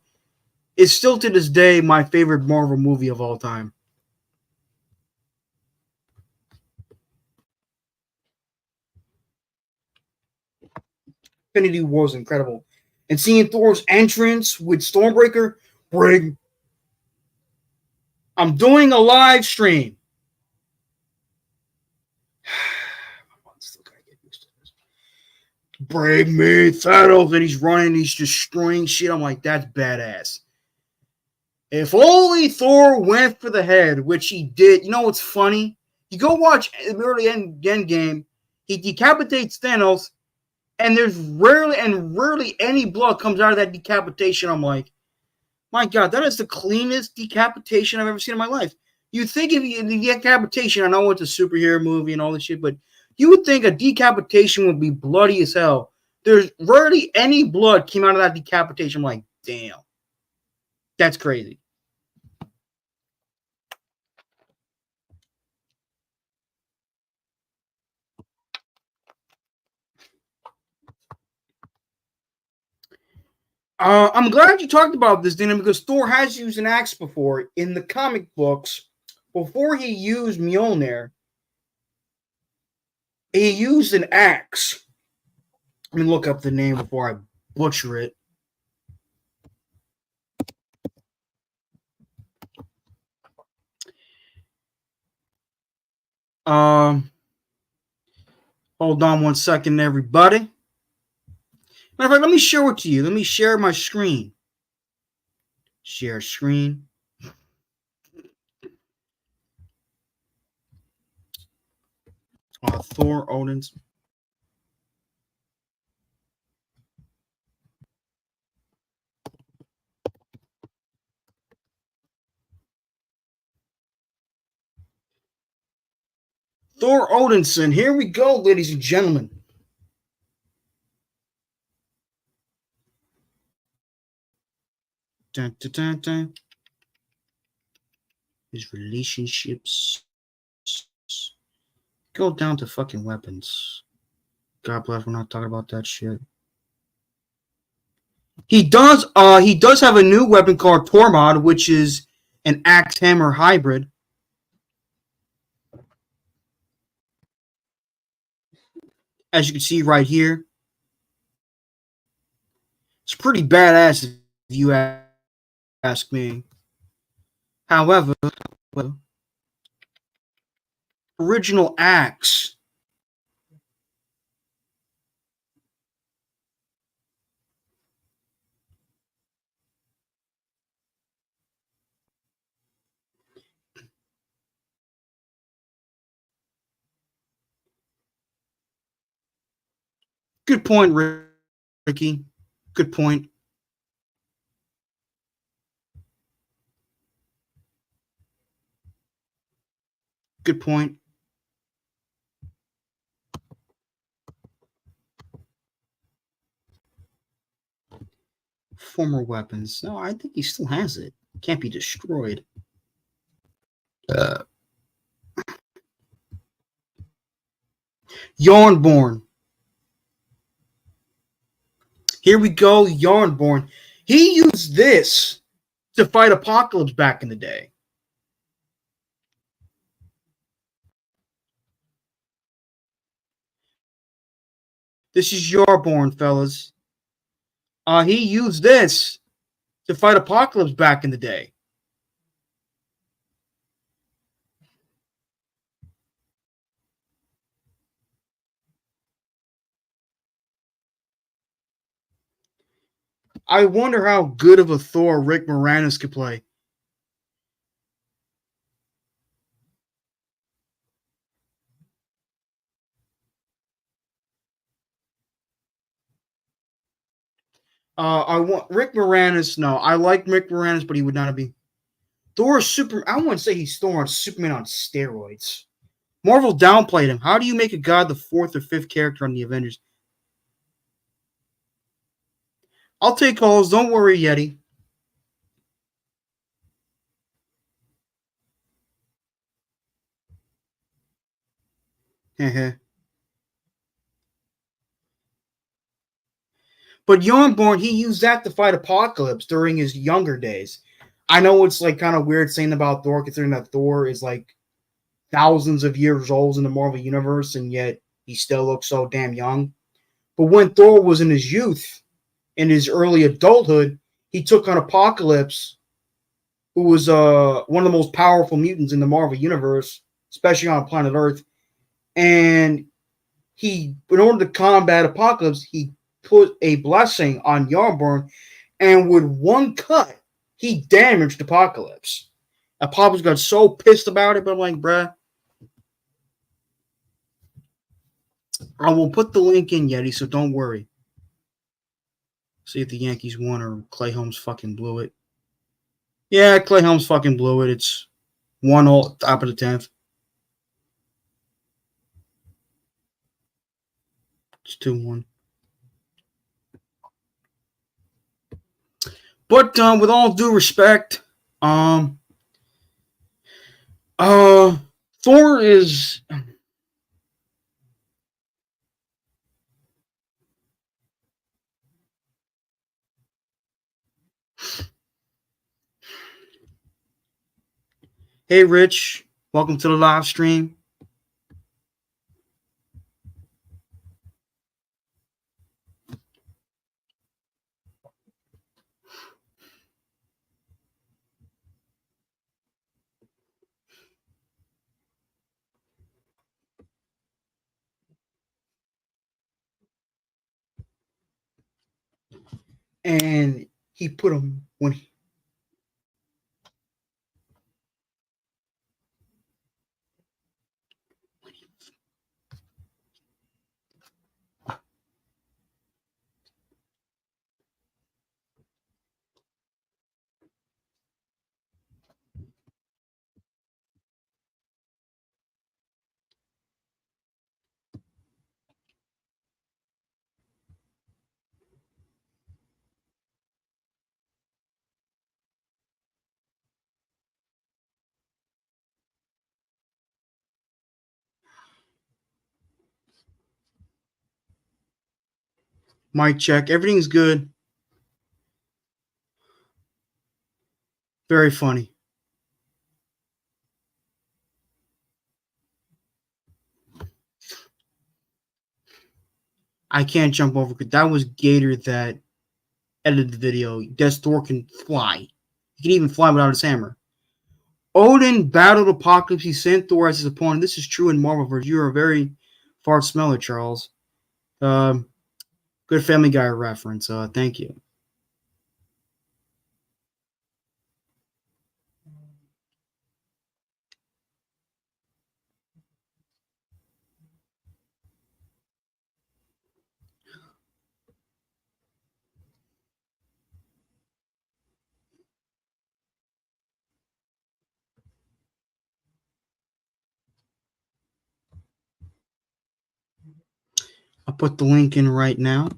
is still to this day my favorite Marvel movie of all time. Infinity War is incredible. And seeing Thor's entrance with Stormbreaker, bring. I'm doing a live stream. Bring me Thanos, and he's running, he's destroying shit. I'm like, that's badass. If only Thor went for the head, which he did. You know what's funny? You go watch the early end game. He decapitates Thanos, and there's rarely any blood comes out of that decapitation. I'm like, my God, that is the cleanest decapitation I've ever seen in my life. You think if the decapitation, I know it's a superhero movie and all this shit, but you would think a decapitation would be bloody as hell. There's rarely any blood came out of that decapitation. I'm like, damn, that's crazy. I'm glad you talked about this, Dana, because Thor has used an axe before in the comic books. Before he used Mjolnir, he used an axe. Let me look up the name before I butcher it. Um, Hold on one second, everybody. Matter of fact, let me share it to you. Let me share my screen. Share screen. Thor Odinson. Thor Odinson. Here we go, ladies and gentlemen. Dun, dun, dun, dun. His relationships. Go down to fucking weapons. God bless, we're not talking about that shit. He does have a new weapon called Tormod, which is an axe hammer hybrid. as you can see right here. It's pretty badass if you ask me. However, original axe. Good point, Ricky. Good point. Good point. Former weapons. No, I think he still has it. Can't be destroyed. Yarnborn. Here we go, Yarnborn. He used this to fight Apocalypse back in the day. This is Yarnborn, fellas. He used this to fight Apocalypse back in the day. I wonder how good of a Thor Rick Moranis could play. I want Rick Moranis. No, I like Rick Moranis, but he would not be Thor. Super. I wouldn't say he's Thor on Superman on steroids. Marvel downplayed him. How do you make a god the fourth or fifth character on the Avengers? I'll take calls. Don't worry, Yeti. But Yarnborn, he used that to fight Apocalypse during his younger days. I know it's like kind of weird saying about Thor, considering that Thor is like thousands of years old in the Marvel universe, and yet he still looks so damn young. But when Thor was in his youth, in his early adulthood, he took on Apocalypse, who was one of the most powerful mutants in the Marvel universe, especially on planet Earth. And he, in order to combat Apocalypse, he put a blessing on Yarnborn, and with one cut, he damaged Apocalypse. Apocalypse got so pissed about it, but I'm like, bruh, I will put the link in, Yeti, so don't worry. See if the Yankees won or Clay Holmes fucking blew it. Yeah, Clay Holmes fucking blew it. It's 1-0, top of the 10th. It's 2-1. But with all due respect, Thor is. Hey, Rich, welcome to the live stream. And he put him when he. Mic check. Everything's good. Very funny. I can't jump over because that was Gator that edited the video. Des Thor can fly. He can even fly without his hammer. Odin battled Apocalypse. He sent Thor as his opponent. This is true in Marvelverse. You are a very fart smeller, Charles. Good Family Guy reference. Thank you. I'll put the link in right now.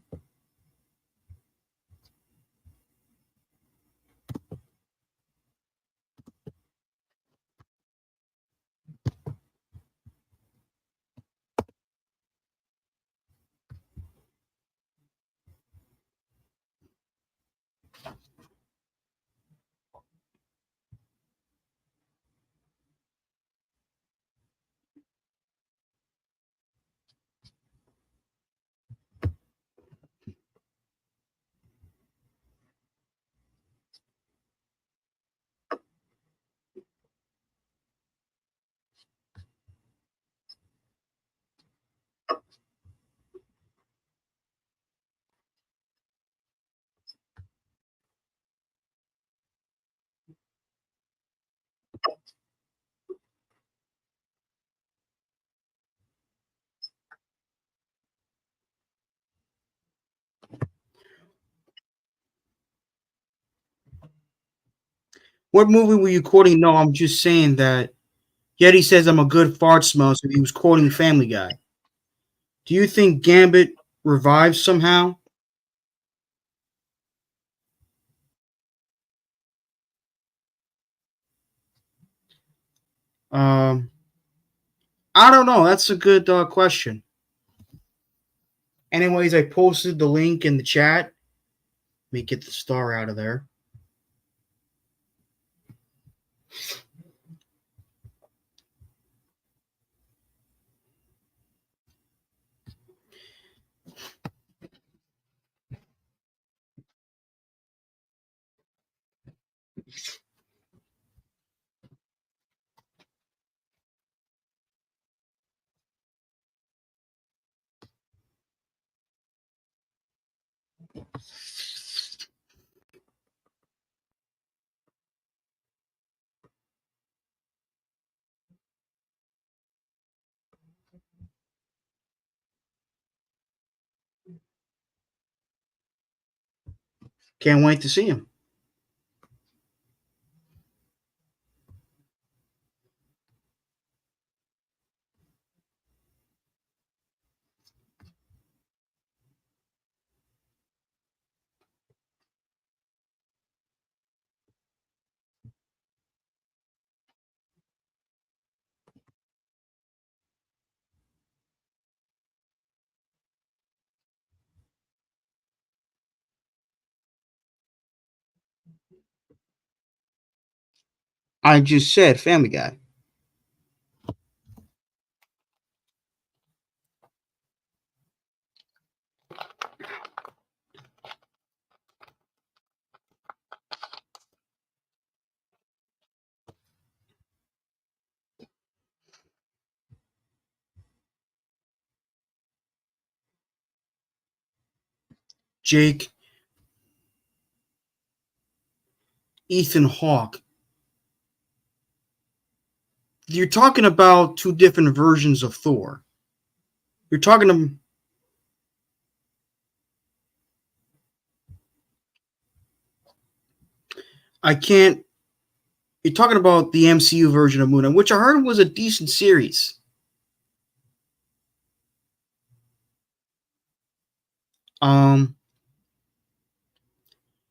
What movie were you quoting? No, I'm just saying that Yeti says I'm a good fart smell, so he was quoting Family Guy. Do you think Gambit revives somehow? Um, I don't know. That's a good question. Anyways, I posted the link in the chat. Let me get the star out of there. Can't wait to see him. I just said Family Guy. Jake, Ethan Hawke. You're talking about two different versions of Thor. You're talking to. I can't. You're talking about the MCU version of Moon Knight, which I heard was a decent series. Um,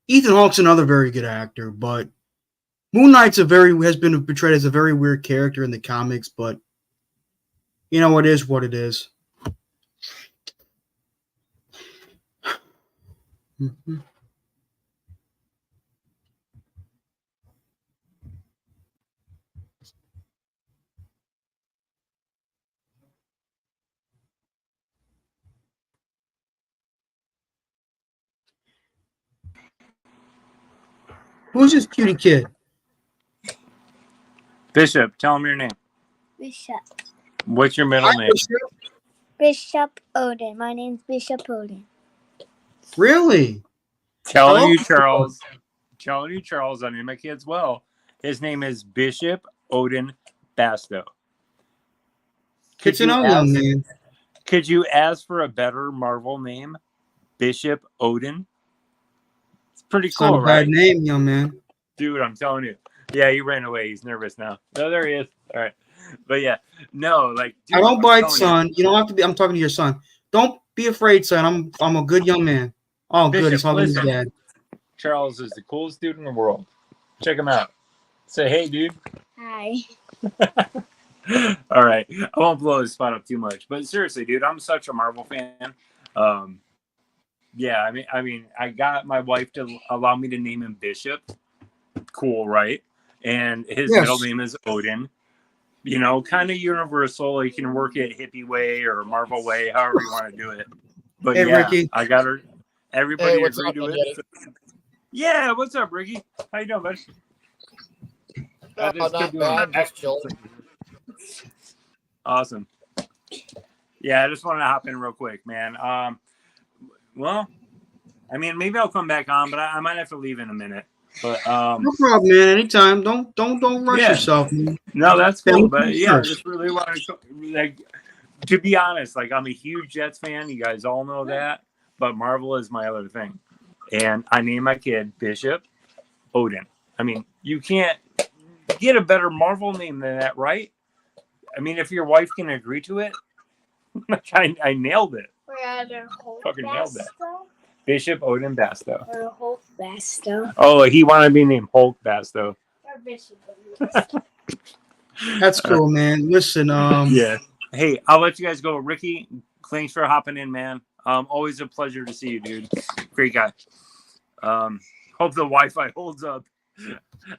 Ethan Hawke's another very good actor, but Moon Knight's has been portrayed as a very weird character in the comics. But you know, it is what it is. Mm-hmm. Who's this cutie kid? Bishop, tell him your name. Bishop. What's your middle name? Bishop Odin. My name's Bishop Odin. Really? Telling you, Charles. I name my kids well. His name is Bishop Odin Basto. Good to know, young man. Could you ask for a better Marvel name? Bishop Odin? It's pretty cool, right? Not a bad name, young man. Dude, I'm telling you. Yeah, he ran away. He's nervous now. No, there he is. All right. But yeah, no, like. Dude, I don't bite, son. You don't have to be. I'm talking to your son. Don't be afraid, son. I'm a good young man. Oh, Bishop, good. He's talking to his dad. Charles is the coolest dude in the world. Check him out. Say, hey, dude. Hi. All right. I won't blow his spot up too much. But seriously, dude, I'm such a Marvel fan. Yeah, I mean, I got my wife to allow me to name him Bishop. Cool, right? And his middle name is Odin. You know, kind of universal. You can work it hippie way or Marvel way, however you want to do it. But hey, yeah, Ricky. I got her. Everybody agreed to it. So. Yeah, what's up, Ricky? How you doing, bud? Not bad. Just chilling. Awesome. Yeah, I just wanted to hop in real quick, man. Well, I mean, maybe I'll come back on, but I might have to leave in a minute. But no problem, man. Anytime. Don't rush yourself, man. No, that's cool. But yeah, I just really want to be honest. Like, I'm a huge Jets fan. You guys all know that. But Marvel is my other thing, and I named my kid Bishop Odin. I mean, you can't get a better Marvel name than that, right? I mean, if your wife can agree to it, I nailed it. Fucking nailed that. Bishop Odin Basto. Or Hulk Basto. Oh, he wanted to be named Hulk Basto. Or Bishop Odin. That's cool, man. Listen, yeah. Hey, I'll let you guys go. Ricky, thanks for hopping in, man. Always a pleasure to see you, dude. Great guy. Hope the Wi-Fi holds up.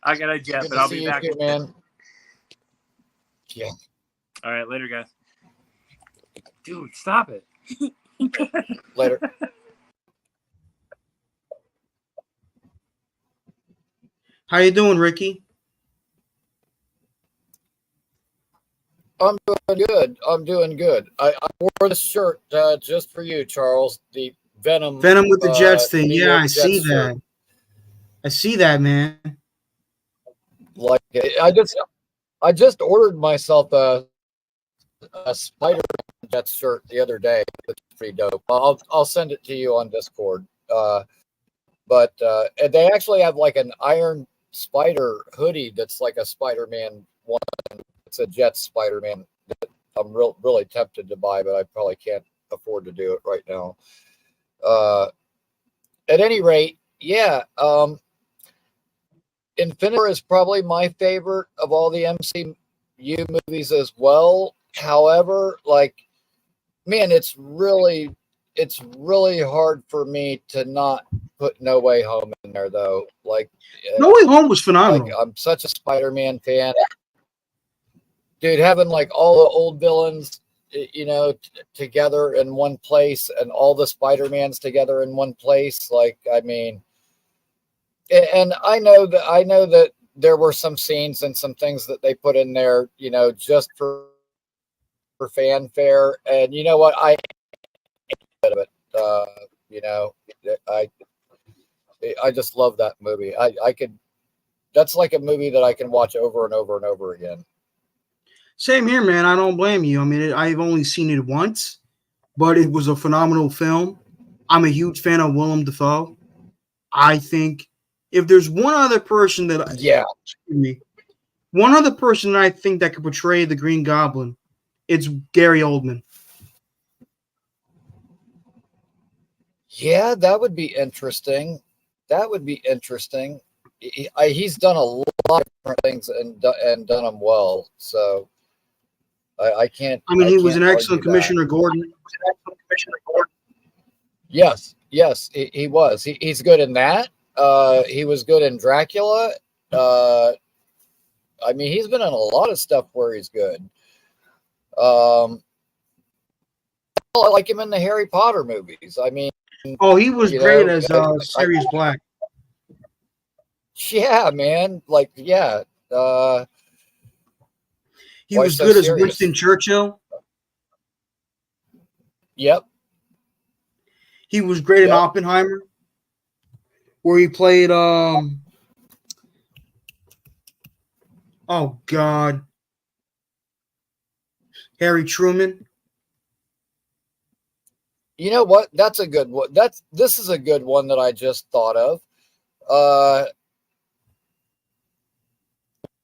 I got a jet, but I'll be back. Too, man. Yeah. All right, later, guys. Dude, stop it. Later. how you doing, Ricky? I'm doing good. I wore this shirt just for you, Charles. The Venom with the Jets thing. New Yeah, York I Jets see shirt. that. I see that, man. Like I just ordered myself a Spider Jets shirt the other day. It's pretty dope. I'll send it to you on Discord. But they actually have like an Iron Spider hoodie that's like a Spider-Man one. It's a Jets Spider-Man that I'm really tempted to buy, but I probably can't afford to do it right now. At any rate, yeah. Infinity War is probably my favorite of all the MCU movies as well. However, like, man, it's really hard for me to not put No Way Home in there, though. Like, No Way Home was phenomenal. Like, I'm such a Spider-Man fan, dude. Having like all the old villains, you know, together in one place, and all the Spider-Mans together in one place. Like, I mean, and I know that there were some scenes and some things that they put in there, you know, just for fanfare. And you know what, I you know, I just love that movie. That's like a movie that I can watch over and over and over again. Same here, man. I don't blame you. I mean, I've only seen it once, but it was a phenomenal film. I'm a huge fan of Willem Dafoe. I think if there's one other person that one other person that I think that could portray the Green Goblin, it's Gary Oldman. Yeah, that would be interesting. He's done a lot of different things and done them well. So I can't. I mean, he was an excellent Commissioner Gordon. Yes, he was. He's good in that. He was good in Dracula. I mean, he's been in a lot of stuff where he's good. I like him in the Harry Potter movies. I mean, oh, he was great as Sirius Black. Yeah, man. Like, yeah. He Why was so good as serious? Winston Churchill. Yep. He was great in Yep. Oppenheimer, where he played oh God, Harry Truman. You know what? That's a good one. This is a good one that I just thought of. Let's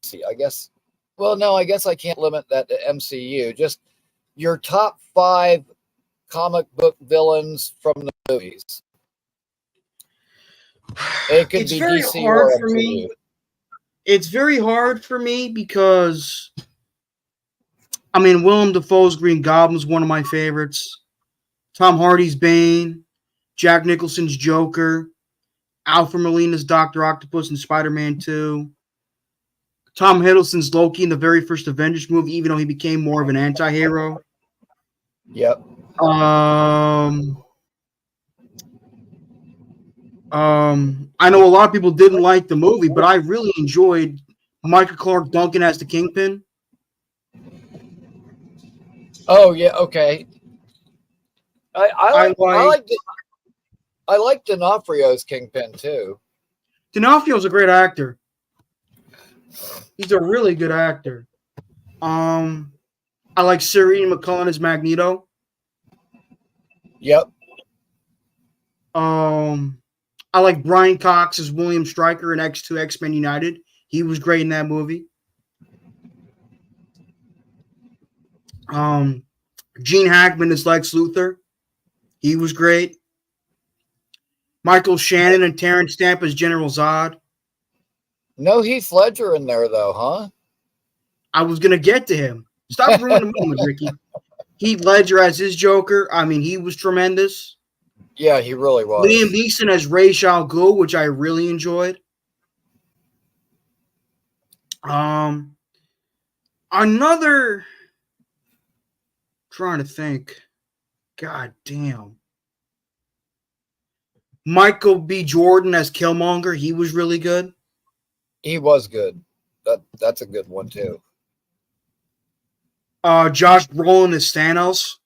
see, I guess. Well, no, I guess I can't limit that to MCU. Just your top 5 comic book villains from the movies. It could It's be very DC hard or for MCU. me. It's very hard for me because, I mean, Willem Dafoe's Green Goblin is one of my favorites. Tom Hardy's Bane, Jack Nicholson's Joker, Alfred Molina's Dr. Octopus in Spider-Man 2, Tom Hiddleston's Loki in the very first Avengers movie, even though he became more of an anti-hero. Yep. I know a lot of people didn't like the movie, but I really enjoyed Michael Clark Duncan as the Kingpin. Oh yeah. Okay. I like D'Onofrio's Kingpin too. D'Onofrio's a great actor. He's a really good actor. I like Sir Ian McCullen as Magneto. Yep. I like Brian Cox as William Stryker in X2 X-Men United. He was great in that movie. Gene Hackman as Lex Luthor. He was great. Michael Shannon and Terrence Stamp as General Zod. No Heath Ledger in there though, huh? I was gonna get to him. Stop ruining the moment, Ricky. Heath Ledger as his Joker. I mean, he was tremendous. Yeah, he really was. Liam Neeson as Ra's al Ghul, which I really enjoyed. Another. Trying to think. God damn. Michael B. Jordan as Killmonger. He was really good. He was good. That's a good one too. Josh Brolin as Thanos.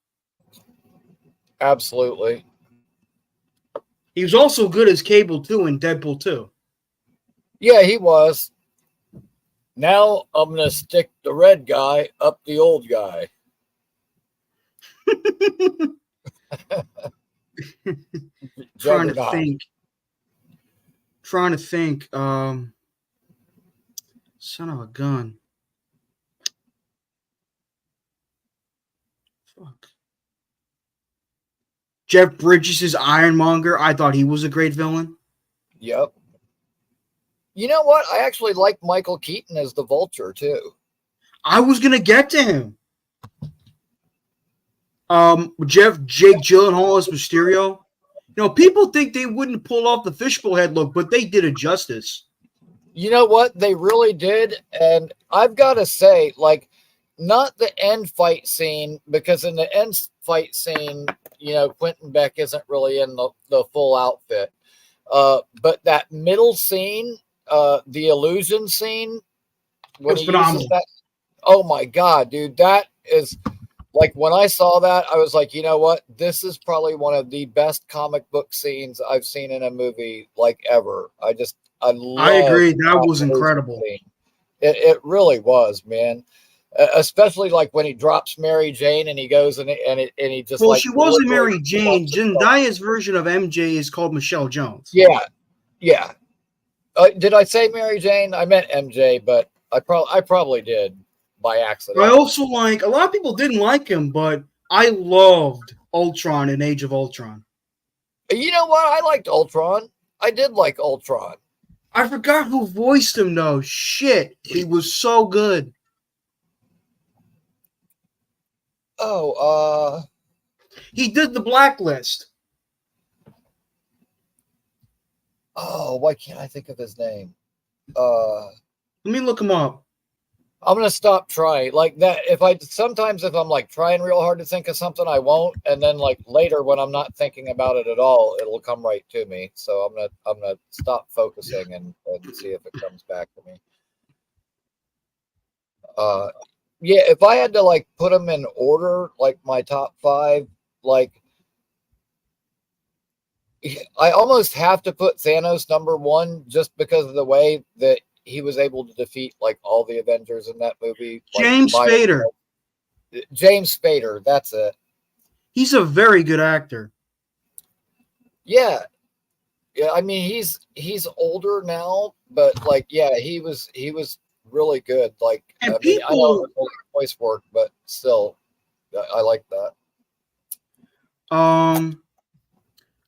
Absolutely. He was also good as Cable too in Deadpool 2. Yeah, he was. Now I'm gonna stick the red guy up the old guy. Trying to think. Son of a gun. Fuck. Jeff Bridges' Ironmonger. I thought he was a great villain. Yep. You know what? I actually like Michael Keaton as the Vulture too. I was gonna get to him. Jake Gyllenhaal as Mysterio. You know, people think they wouldn't pull off the fishbowl head look, but they did it justice. You know what? They really did. And I've got to say, like, not the end fight scene, because in the end fight scene, you know, Quentin Beck isn't really in the full outfit. But that middle scene, the illusion scene, when he uses that, oh my God, dude, that is like, when I saw that, I was like, you know what? This is probably one of the best comic book scenes I've seen in a movie like ever. I agree. That was incredible. It really was, man. Especially like when he drops Mary Jane and he goes and he just well, she wasn't Mary Jane. Zendaya's version of MJ is called Michelle Jones. Yeah, yeah. Did I say Mary Jane? I meant MJ, but I probably did by accident. I also like, a lot of people didn't like him, but I loved Ultron in Age of Ultron. You know what? I liked Ultron. I did like Ultron. I forgot who voiced him though. Shit, he was so good. Oh, he did The Blacklist. Oh, why can't I think of his name? Let me look him up. I'm gonna stop trying like that. If I'm like trying real hard to think of something, I won't, and then like later when I'm not thinking about it at all, it'll come right to me. So I'm gonna stop focusing and see if it comes back to me. Yeah, if I had to like put them in order, like my top 5, like I almost have to put Thanos number 1 just because of the way that he was able to defeat like all the Avengers in that movie. James Spader. James Spader, that's it. He's a very good actor. Yeah. Yeah, I mean he's older now, but like yeah, he was really good. Like And I mean, I know his voice work, but still I like that.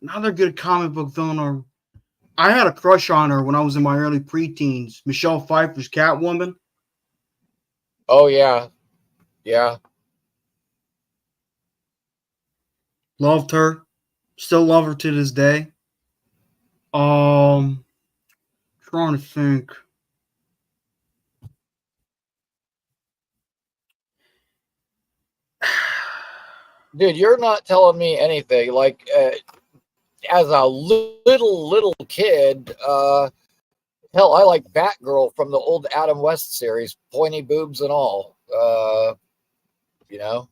Another good comic book villain, or I had a crush on her when I was in my early preteens. Michelle Pfeiffer's Catwoman. Oh yeah. Yeah. Loved her. Still love her to this day. Trying to think. Dude, you're not telling me anything. Like as a little kid, hell, I like Batgirl from the old Adam West series, pointy boobs and all. You know,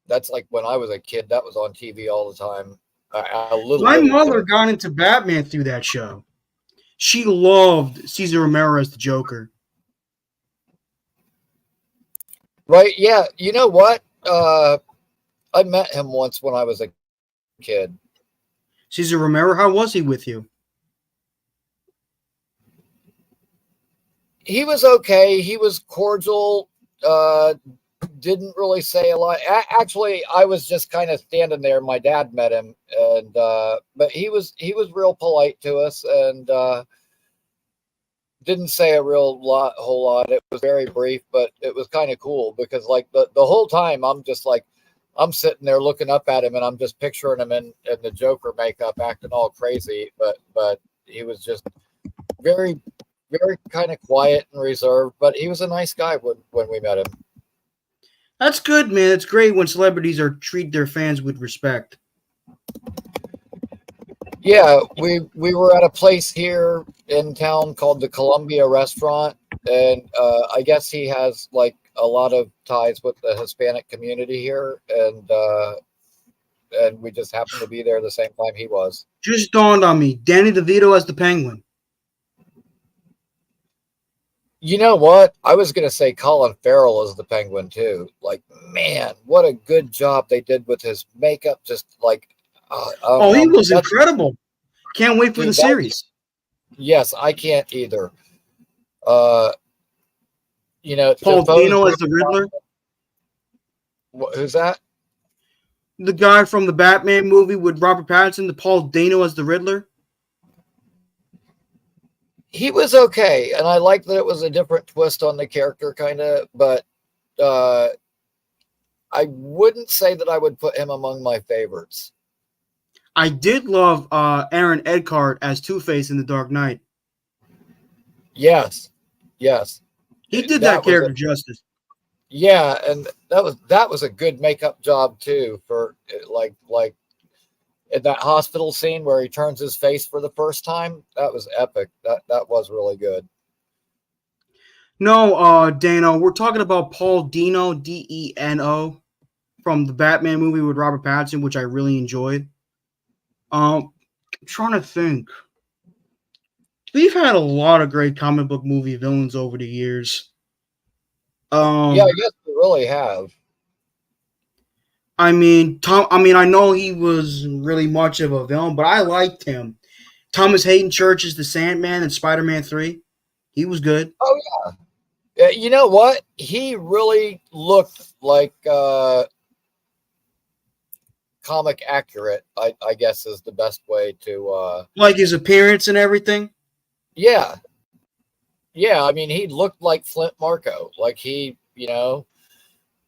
that's like when I was a kid. That was on TV all the time. My mother got into Batman through that show. She loved Cesar Romero as the Joker. Right? Yeah. You know what? I met him once when I was a kid. Cesar Romero, how was he with you? He was okay. He was cordial. Didn't really say a lot. Actually, I was just kind of standing there. My dad met him, and but he was real polite to us, and didn't say a whole lot. It was very brief, but it was kind of cool because like the whole time I'm just like I'm sitting there looking up at him, and I'm just picturing him in the Joker makeup, acting all crazy. But he was just very kind of quiet and reserved. But he was a nice guy when we met him. That's good, man. It's great when celebrities treat their fans with respect. Yeah, we were at a place here in town called the Columbia Restaurant, and I guess he has like a lot of ties with the Hispanic community here, and we just happened to be there the same time he was. Just dawned on me, Danny DeVito as the Penguin. You know what? I was going to say Colin Farrell as the Penguin too. Like, man, what a good job they did with his makeup. Just like, he was incredible. Can't wait for the series. Yes, I can't either. You know, Paul Dano as the Riddler. Who's that? The guy from the Batman movie with Robert Pattinson, the Paul Dano as the Riddler. He was okay, and I liked that it was a different twist on the character, kind of. But I wouldn't say that I would put him among my favorites. I did love Aaron Eckhart as Two-Face in The Dark Knight. Yes. He did that character justice. Yeah, and that was a good makeup job too for like in that hospital scene where he turns his face for the first time. That was epic. That was really good. No, Dano, we're talking about Paul Dano, Deno, from the Batman movie with Robert Pattinson, which I really enjoyed. I'm trying to think. We've had a lot of great comic book movie villains over the years. Yeah, I guess we really have. I mean, I know he was really much of a villain, but I liked him. Thomas Hayden Church is the Sandman in Spider-Man 3. He was good. Oh yeah. You know what? He really looked like comic accurate. I guess is the best way to like his appearance and everything. Yeah. I mean, he looked like Flint Marko. Like he, you know,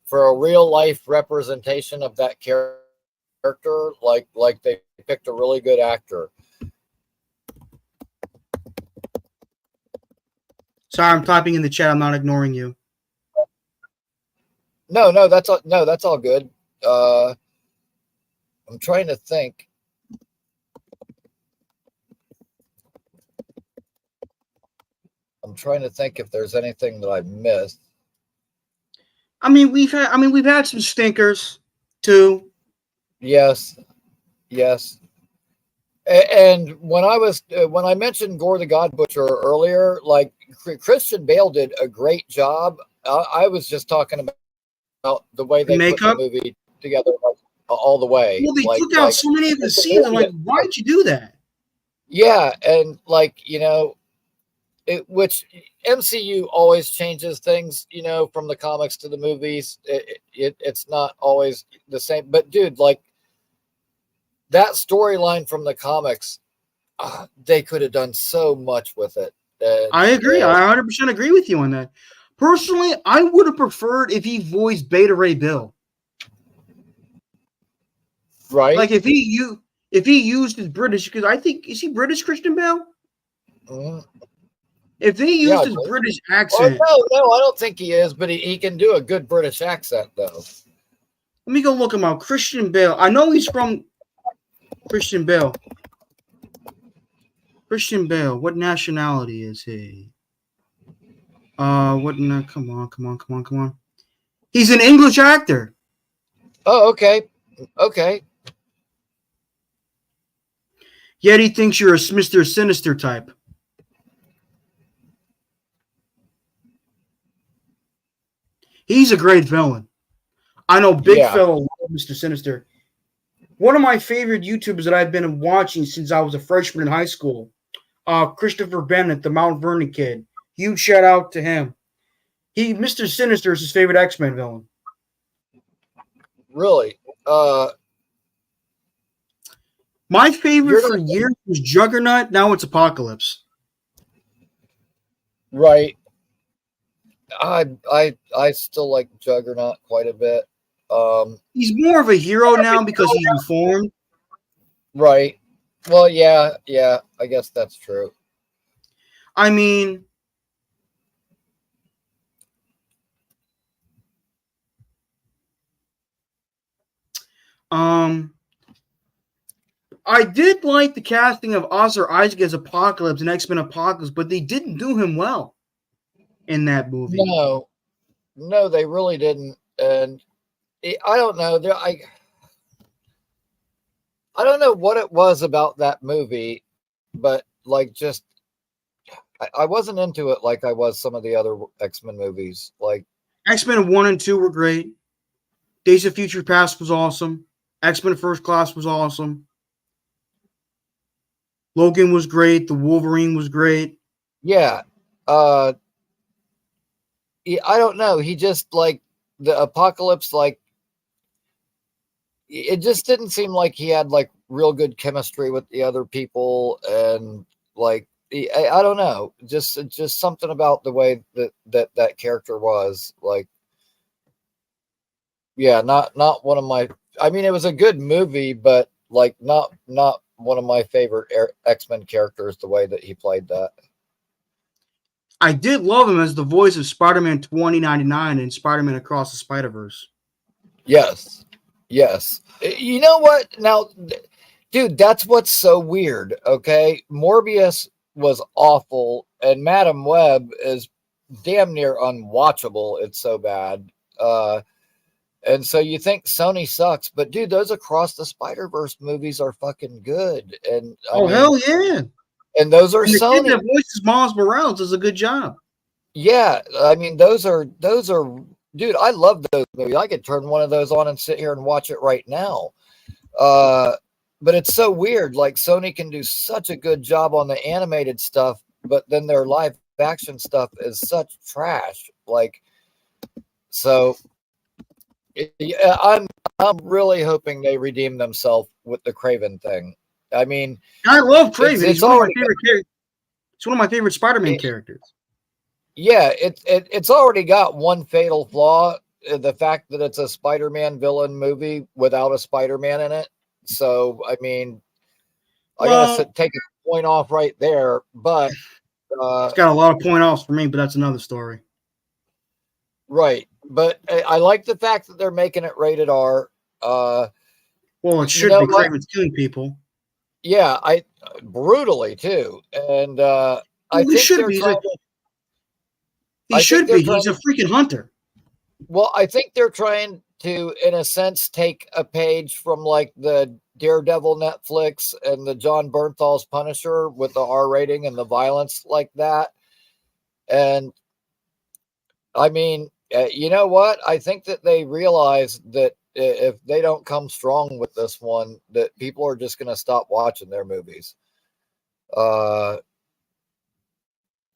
for a real life representation of that character, like they picked a really good actor. Sorry, I'm typing in the chat. I'm not ignoring you. No, that's all good. I'm trying to think. If there's anything that I missed. I mean, we've had some stinkers too. Yes. And when I mentioned Gore the God Butcher earlier, like Christian Bale did a great job. I was just talking about the way they put the movie together, like, all the way. Well, they took out so many of the scenes. I'm like, why'd you do that? Yeah, and like, which MCU always changes things, from the comics to the movies. It's not always the same. But dude, like that storyline from the comics, they could have done so much with it. I agree. I 100% agree with you on that. Personally, I would have preferred if he voiced Beta Ray Bill. Right. Like if he used his British, because I think, is he British, Christian Bale? If they used his British accent. No, I don't think he is, but he can do a good British accent though. Let me go look him up. Christian Bale. I know he's from Christian Bale. Christian Bale. What nationality is he? Come on. He's an English actor. Oh, okay. Yet he thinks you're a Mr. Sinister type. He's a great villain. I know big fellow love Mr. Sinister. One of my favorite YouTubers that I've been watching since I was a freshman in high school, Christopher Bennett, the Mount Vernon kid. Huge shout out to him. Mr. Sinister is his favorite X-Men villain. Really? My favorite for years was Juggernaut. Now it's Apocalypse. Right. I still like Juggernaut quite a bit. He's more of a hero now because he's reformed. Right. Well, yeah, I guess that's true. I mean, I did like the casting of Oscar Isaac as Apocalypse and X-Men Apocalypse, but they didn't do him well in that movie. No, they really didn't. And I don't know. I don't know what it was about that movie, but like just I wasn't into it like I was some of the other X-Men movies. Like X-Men 1 and 2 were great. Days of Future Past was awesome. X-Men First Class was awesome. Logan was great. The Wolverine was great. Yeah. I don't know. He just like the Apocalypse, like it just didn't seem like he had like real good chemistry with the other people, and like I don't know, just something about the way that character was like. Yeah, not one of my. I mean, it was a good movie, but like not one of my favorite X-Men characters. The way that he played that. I did love him as the voice of Spider-Man 2099 and Spider-Man Across the Spider-Verse. Yes. You know what? Now, dude, that's what's so weird. Okay, Morbius was awful, and Madam Web is damn near unwatchable. It's so bad. And so you think Sony sucks, but dude, those Across the Spider-Verse movies are fucking good. And hell yeah. And those are and the Sony. kid that voices Miles Morales does a good job. Yeah, I mean, those are dude, I love those movies. I could turn one of those on and sit here and watch it right now. But it's so weird. Like Sony can do such a good job on the animated stuff, but then their live action stuff is such trash. Like, so I'm really hoping they redeem themselves with the Kraven thing. I mean, I love Kraven. He's one of my favorite characters. It's one of my favorite Spider-Man characters. Yeah, it's already got one fatal flaw: the fact that it's a Spider-Man villain movie without a Spider-Man in it. So, I mean, I gotta take a point off right there. But It's got a lot of point outs for me, but that's another story. Right. But I like the fact that they're making it rated R. Well, it should be. Craven's killing people. Yeah, I brutally too. And I think should be. He should be. He's a freaking hunter. Well, I think they're trying to, in a sense, take a page from like the Daredevil Netflix and the John Bernthal's Punisher with the R rating and the violence like that. And I mean, you know what? I think that they realize that if they don't come strong with this one, that people are just going to stop watching their movies.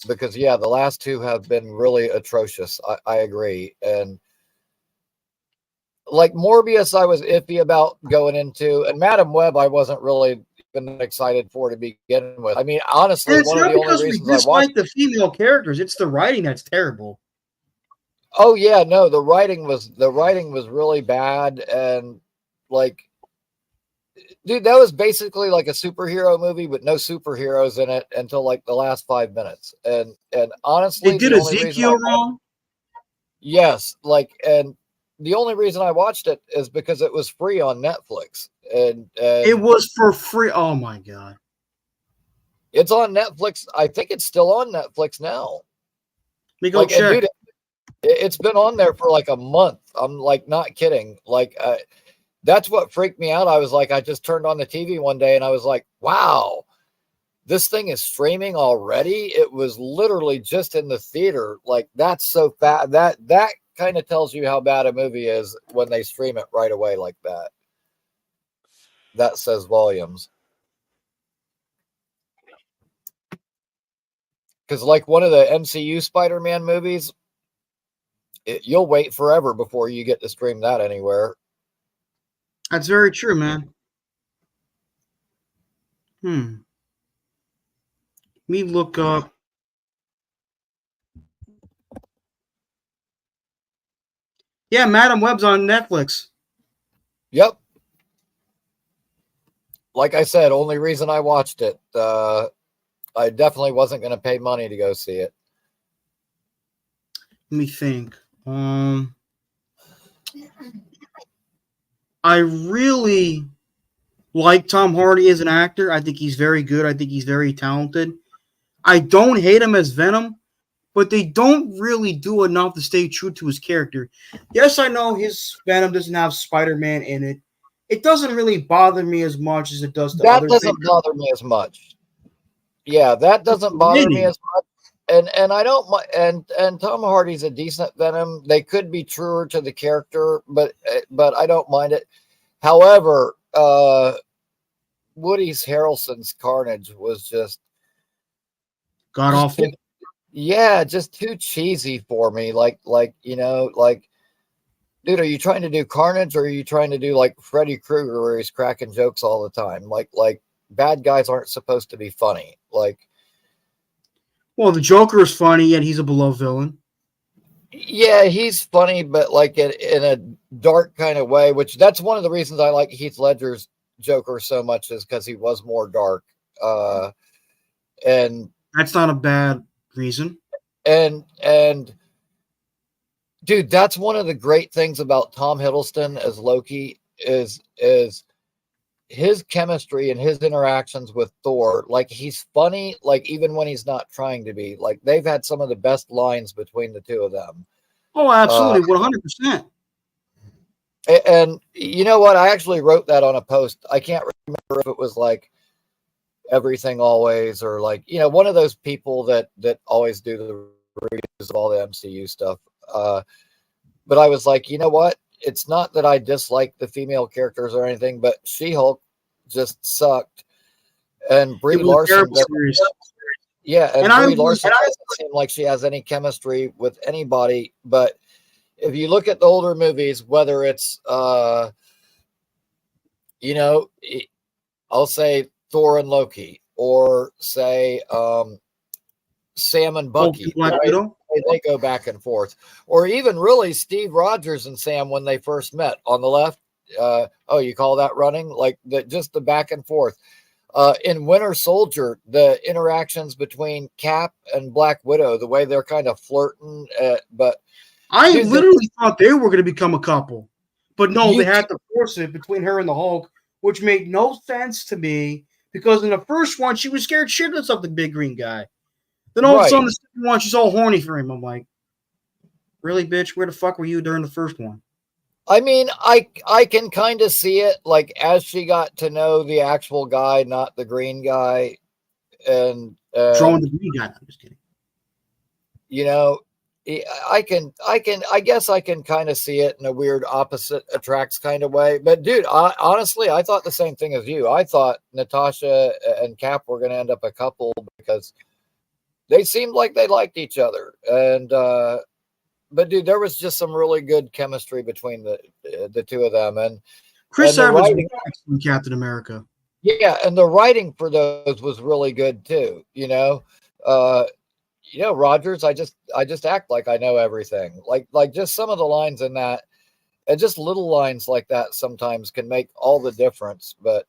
Because yeah, the last two have been really atrocious. I agree. And like Morbius, I was iffy about going into, and Madam Web, I wasn't really even excited for to begin with. I mean, honestly, it's one of the only reasons I watched the female characters. It's the writing that's terrible. Oh yeah, no, the writing was really bad, and like, dude, that was basically like a superhero movie with no superheroes in it until like the last 5 minutes. And honestly, they did Ezekiel wrong. Yes, like, and the only reason I watched it is because it was free on Netflix, and it was for free. Oh my god, it's on Netflix. I think it's still on Netflix now. Let me go check. Dude, it's been on there for like a month. I'm like not kidding. Like that's what freaked me out. I was like, I just turned on the TV one day and I was like, wow, this thing is streaming already. It was literally just in the theater. Like that's so fast. That kind of tells you how bad a movie is when they stream it right away like that. That says volumes. Because like one of the MCU Spider-Man movies, you'll wait forever before you get to stream that anywhere. That's very true, man. Let me look up. Yeah, Madam Web's on Netflix. Yep. Like I said, only reason I watched it. I definitely wasn't going to pay money to go see it. Let me think. I really like Tom Hardy as an actor. I think he's very good. I think he's very talented. I don't hate him as Venom, but they don't really do enough to stay true to his character. Yes, I know his Venom doesn't have Spider-Man in it. It doesn't really bother me as much as it does to that other doesn't things. bother me as much. Yeah, that doesn't bother me as much. And I don't and Tom Hardy's a decent Venom. They could be truer to the character, but I don't mind it. However, Woody Harrelson's Carnage was just god awful. Yeah, just too cheesy for me. Like you know, like, dude, are you trying to do Carnage or are you trying to do like Freddy Krueger where he's cracking jokes all the time? Like bad guys aren't supposed to be funny. Like, well, the Joker is funny, yet he's a beloved villain. Yeah, he's funny, but like in a dark kind of way, which that's one of the reasons I like Heath Ledger's Joker so much is because he was more dark. And that's not a bad reason. And dude, that's one of the great things about Tom Hiddleston as Loki is his chemistry and his interactions with Thor. Like, he's funny, like, even when he's not trying to be. Like, they've had some of the best lines between the two of them. Oh, absolutely, 100%. And you know what? I actually wrote that on a post. I can't remember if it was like Everything Always or like, you know, one of those people that always do the reviews of all the MCU stuff. But I was like, you know what? It's not that I dislike the female characters or anything, but She-Hulk just sucked. And Brie Larson, and Brie Larson doesn't seem like she has any chemistry with anybody. But if you look at the older movies, whether it's, you know, I'll say Thor and Loki, or say Sam and Bucky. They go back and forth, or even really Steve Rogers and Sam when they first met on the left. Oh, you call that running? Like just the back and forth. In Winter Soldier, the interactions between Cap and Black Widow, the way they're kind of flirting, but I literally thought they were going to become a couple, but no, they had to force it between her and the Hulk, which made no sense to me because in the first one she was scared shitless of the big green guy. Then all of a sudden, the second one, she's all horny for him. I'm like, really, bitch? Where the fuck were you during the first one? I mean, I can kind of see it, like, as she got to know the actual guy, not the green guy, and drawing the green guy. I'm just kidding. You know, I guess I can kind of see it in a weird opposite attracts kind of way. But dude, honestly, I thought the same thing as you. I thought Natasha and Cap were going to end up a couple because they seemed like they liked each other, and but dude, there was just some really good chemistry between the two of them. And Chris Evans was excellent Captain America. Yeah, and the writing for those was really good too. Rogers, I just act like I know everything. Like just some of the lines in that, and just little lines like that sometimes can make all the difference. But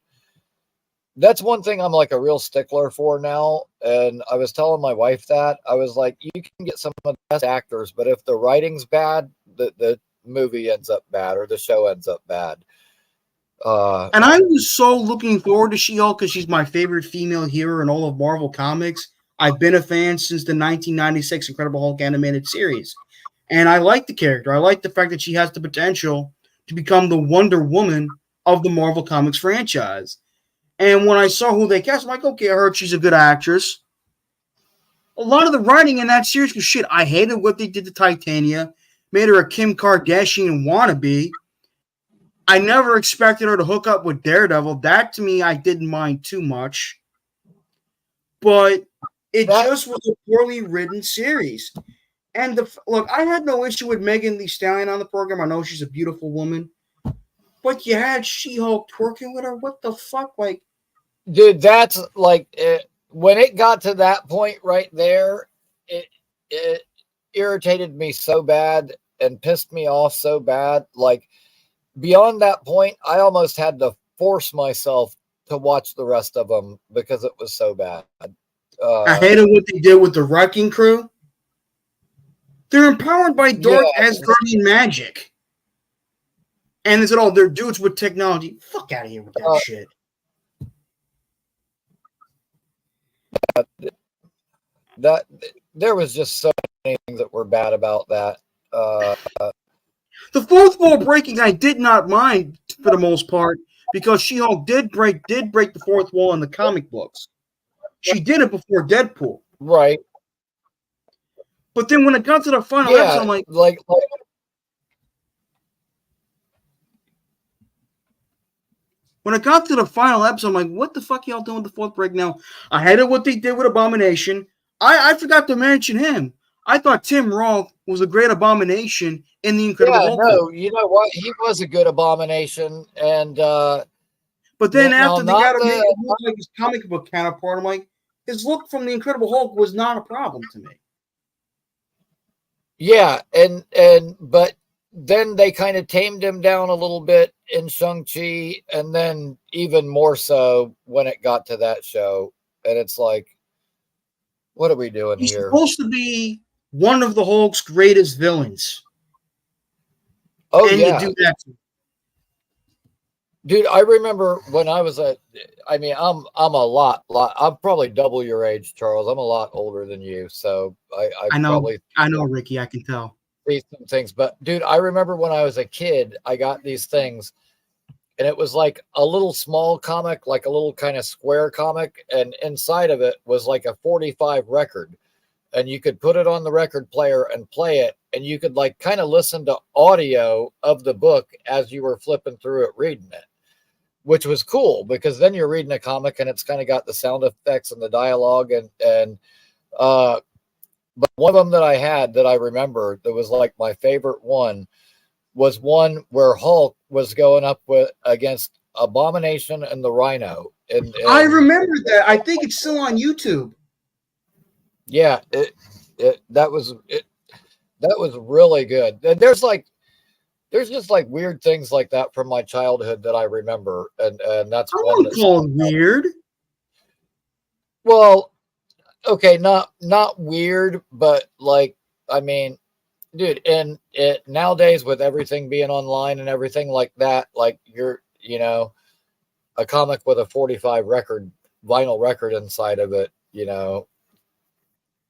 that's one thing I'm like a real stickler for now. And I was telling my wife that I was like, you can get some of the best actors, but if the writing's bad, the movie ends up bad or the show ends up bad. And I was so looking forward to She-Hulk because she's my favorite female hero in all of Marvel Comics. I've been a fan since the 1996 Incredible Hulk animated series. And I like the character. I like the fact that she has the potential to become the Wonder Woman of the Marvel Comics franchise. And when I saw who they cast, I'm like, okay, I heard she's a good actress. A lot of the writing in that series was shit. I hated what they did to Titania. Made her a Kim Kardashian wannabe. I never expected her to hook up with Daredevil. That, to me, I didn't mind too much. But it just was a poorly written series. And look, I had no issue with Megan Thee Stallion on the program. I know she's a beautiful woman. But you had She-Hulk twerking with her? What the fuck? Like, dude, that's like when it got to that point right there, it irritated me so bad and pissed me off so bad. Like, beyond that point, I almost had to force myself to watch the rest of them because it was so bad. I hated what they did with the Wrecking Crew. They're empowered by dark Asgardian magic. And they said, oh, they're dudes with technology. Fuck out of here with that shit. That there was just so many things that were bad about that. The fourth wall breaking, I did not mind for the most part because She-Hulk did break the fourth wall in the comic books. She did it before Deadpool, right? But then when it got to the final episode, I'm like when it got to the final episode, I'm like, what the fuck y'all doing with the fourth break now? I hated what they did with Abomination. I forgot to mention him. I thought Tim Roth was a great Abomination in the Incredible Hulk. No, you know what? He was a good Abomination, and but then after they got him like his comic book counterpart, I'm like, his look from the Incredible Hulk was not a problem to me. Yeah, but then they kind of tamed him down a little bit in Shang-Chi, and then even more so when it got to that show. And it's like, what are we doing He's here? Supposed to be one of the Hulk's greatest villains. Oh, and yeah. You do that to dude, I remember when I was I'm probably double your age, Charles. I'm a lot older than you. So I know, Ricky, I can tell. Some things, but dude, I remember when I was a kid, I got these things, and it was like a little small comic, like a little kind of square comic, and inside of it was like a 45 record, and you could put it on the record player and play it, and you could like kind of listen to audio of the book as you were flipping through it, reading it, which was cool because then you're reading a comic and it's kind of got the sound effects and the dialogue but one of them that I had that I remember that was like my favorite one was one where Hulk was going up against Abomination and the Rhino. And I remember that. I think it's still on YouTube. Yeah, that was really good. And there's just like weird things like that from my childhood that I remember, and that's I wouldn't call it weird. Well, okay, not weird, but like, I mean, dude, and it nowadays with everything being online and everything like that, like you're, a comic with a 45 vinyl record inside of it,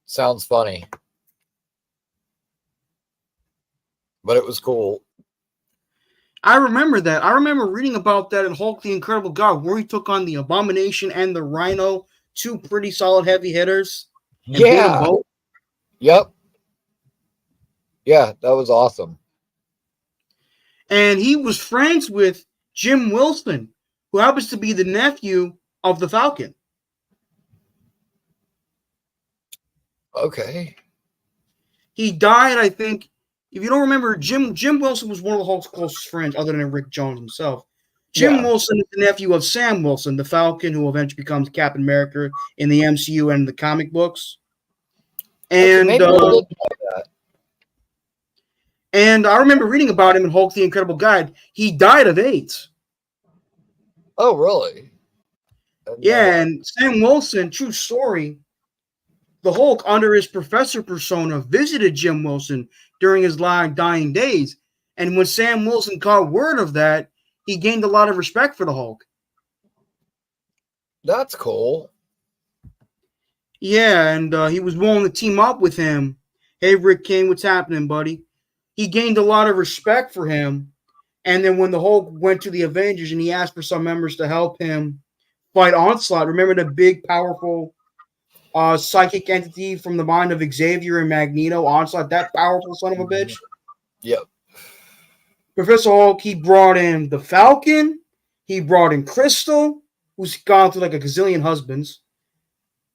sounds funny, but it was cool. I remember that. I remember reading about that in Hulk the Incredible God, where he took on the Abomination and the Rhino, two pretty solid heavy hitters. And beat them both. Yep. Yeah, that was awesome. And he was friends with Jim Wilson, who happens to be the nephew of the Falcon. Okay. He died, I think. If you don't remember, Jim Wilson was one of the Hulk's closest friends, other than Rick Jones himself. Jim Wilson is the nephew of Sam Wilson, the Falcon, who eventually becomes Captain America in the MCU and the comic books. And and I remember reading about him in Hulk the Incredible Guide. He died of AIDS. Oh, really? Yeah, and Sam Wilson, true story, the Hulk, under his professor persona, visited Jim Wilson during his dying days. And when Sam Wilson caught word of that, he gained a lot of respect for the Hulk. That's cool. Yeah, and he was willing to team up with him. Hey, Rick Kane, what's happening, buddy? He gained a lot of respect for him. And then when the Hulk went to the Avengers and he asked for some members to help him fight Onslaught, remember the big, powerful psychic entity from the mind of Xavier and Magneto, Onslaught, that powerful son of a bitch? Yep. Professor Hulk, he brought in the Falcon. He brought in Crystal, who's gone through like a gazillion husbands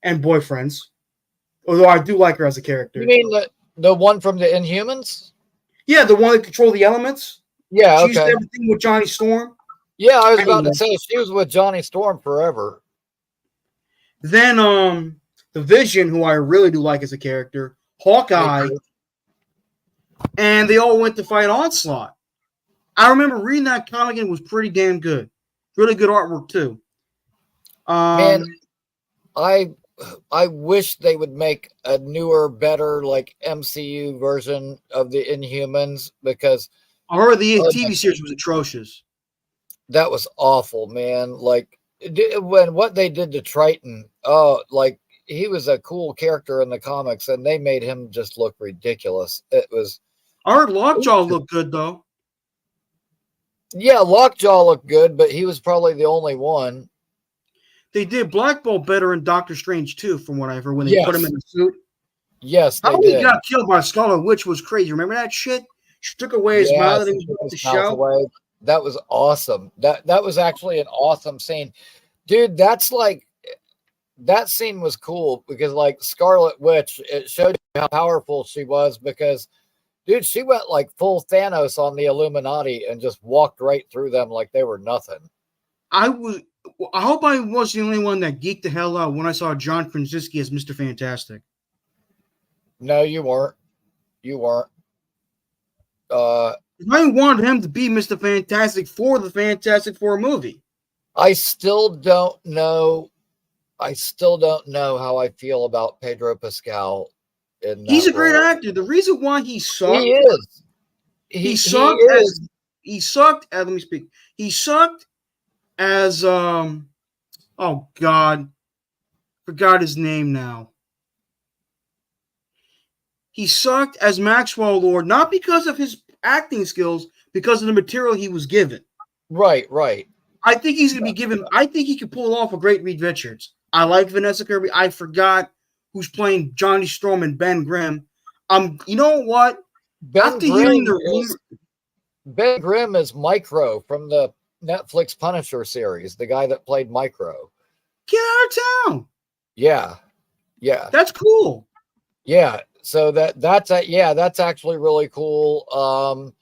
and boyfriends. Although I do like her as a character. You mean the one from the Inhumans? Yeah, the one that controlled the elements. Yeah, She's everything with Johnny Storm. Yeah, I was about to say she was with Johnny Storm forever. Then the Vision, who I really do like as a character, Hawkeye, and they all went to fight Onslaught. I remember reading that comic and it was pretty damn good. Really good artwork too. Man, I wish they would make a newer, better like MCU version of the Inhumans, because I heard the TV series was atrocious. That was awful, man. Like what they did to Triton, like he was a cool character in the comics and they made him just look ridiculous. It was. I heard Lockjaw looked good though. Yeah, Lockjaw looked good, but he was probably the only one. They did Black Bolt better in Doctor Strange too, from what I've heard, when they put him in the suit. Yes, how he got killed by Scarlet Witch was crazy. Remember that shit? She took away his mouth and he was about to shout. Away. That was awesome. That was actually an awesome scene. Dude, that's like, that scene was cool because like Scarlet Witch, it showed you how powerful she was because, dude, she went like full Thanos on the Illuminati and just walked right through them like they were nothing. I hope I was the only one that geeked the hell out when I saw John Krasinski as Mr. Fantastic. No, you weren't. You weren't. I wanted him to be Mr. Fantastic for the Fantastic Four movie. I still don't know how I feel about Pedro Pascal. He's a great actor. The reason why he sucked, he is. He sucked as let me speak. He sucked as oh God, forgot his name now. He sucked as Maxwell Lord, not because of his acting skills, because of the material he was given. Right. I think he's going to be given. I think he could pull off a great Reed Richards. I like Vanessa Kirby. I forgot who's playing Johnny Storm and Ben Grimm. You know what? Ben Grimm is Micro from the Netflix Punisher series, the guy that played Micro. Get out of town. Yeah. That's cool. Yeah. So that's actually really cool.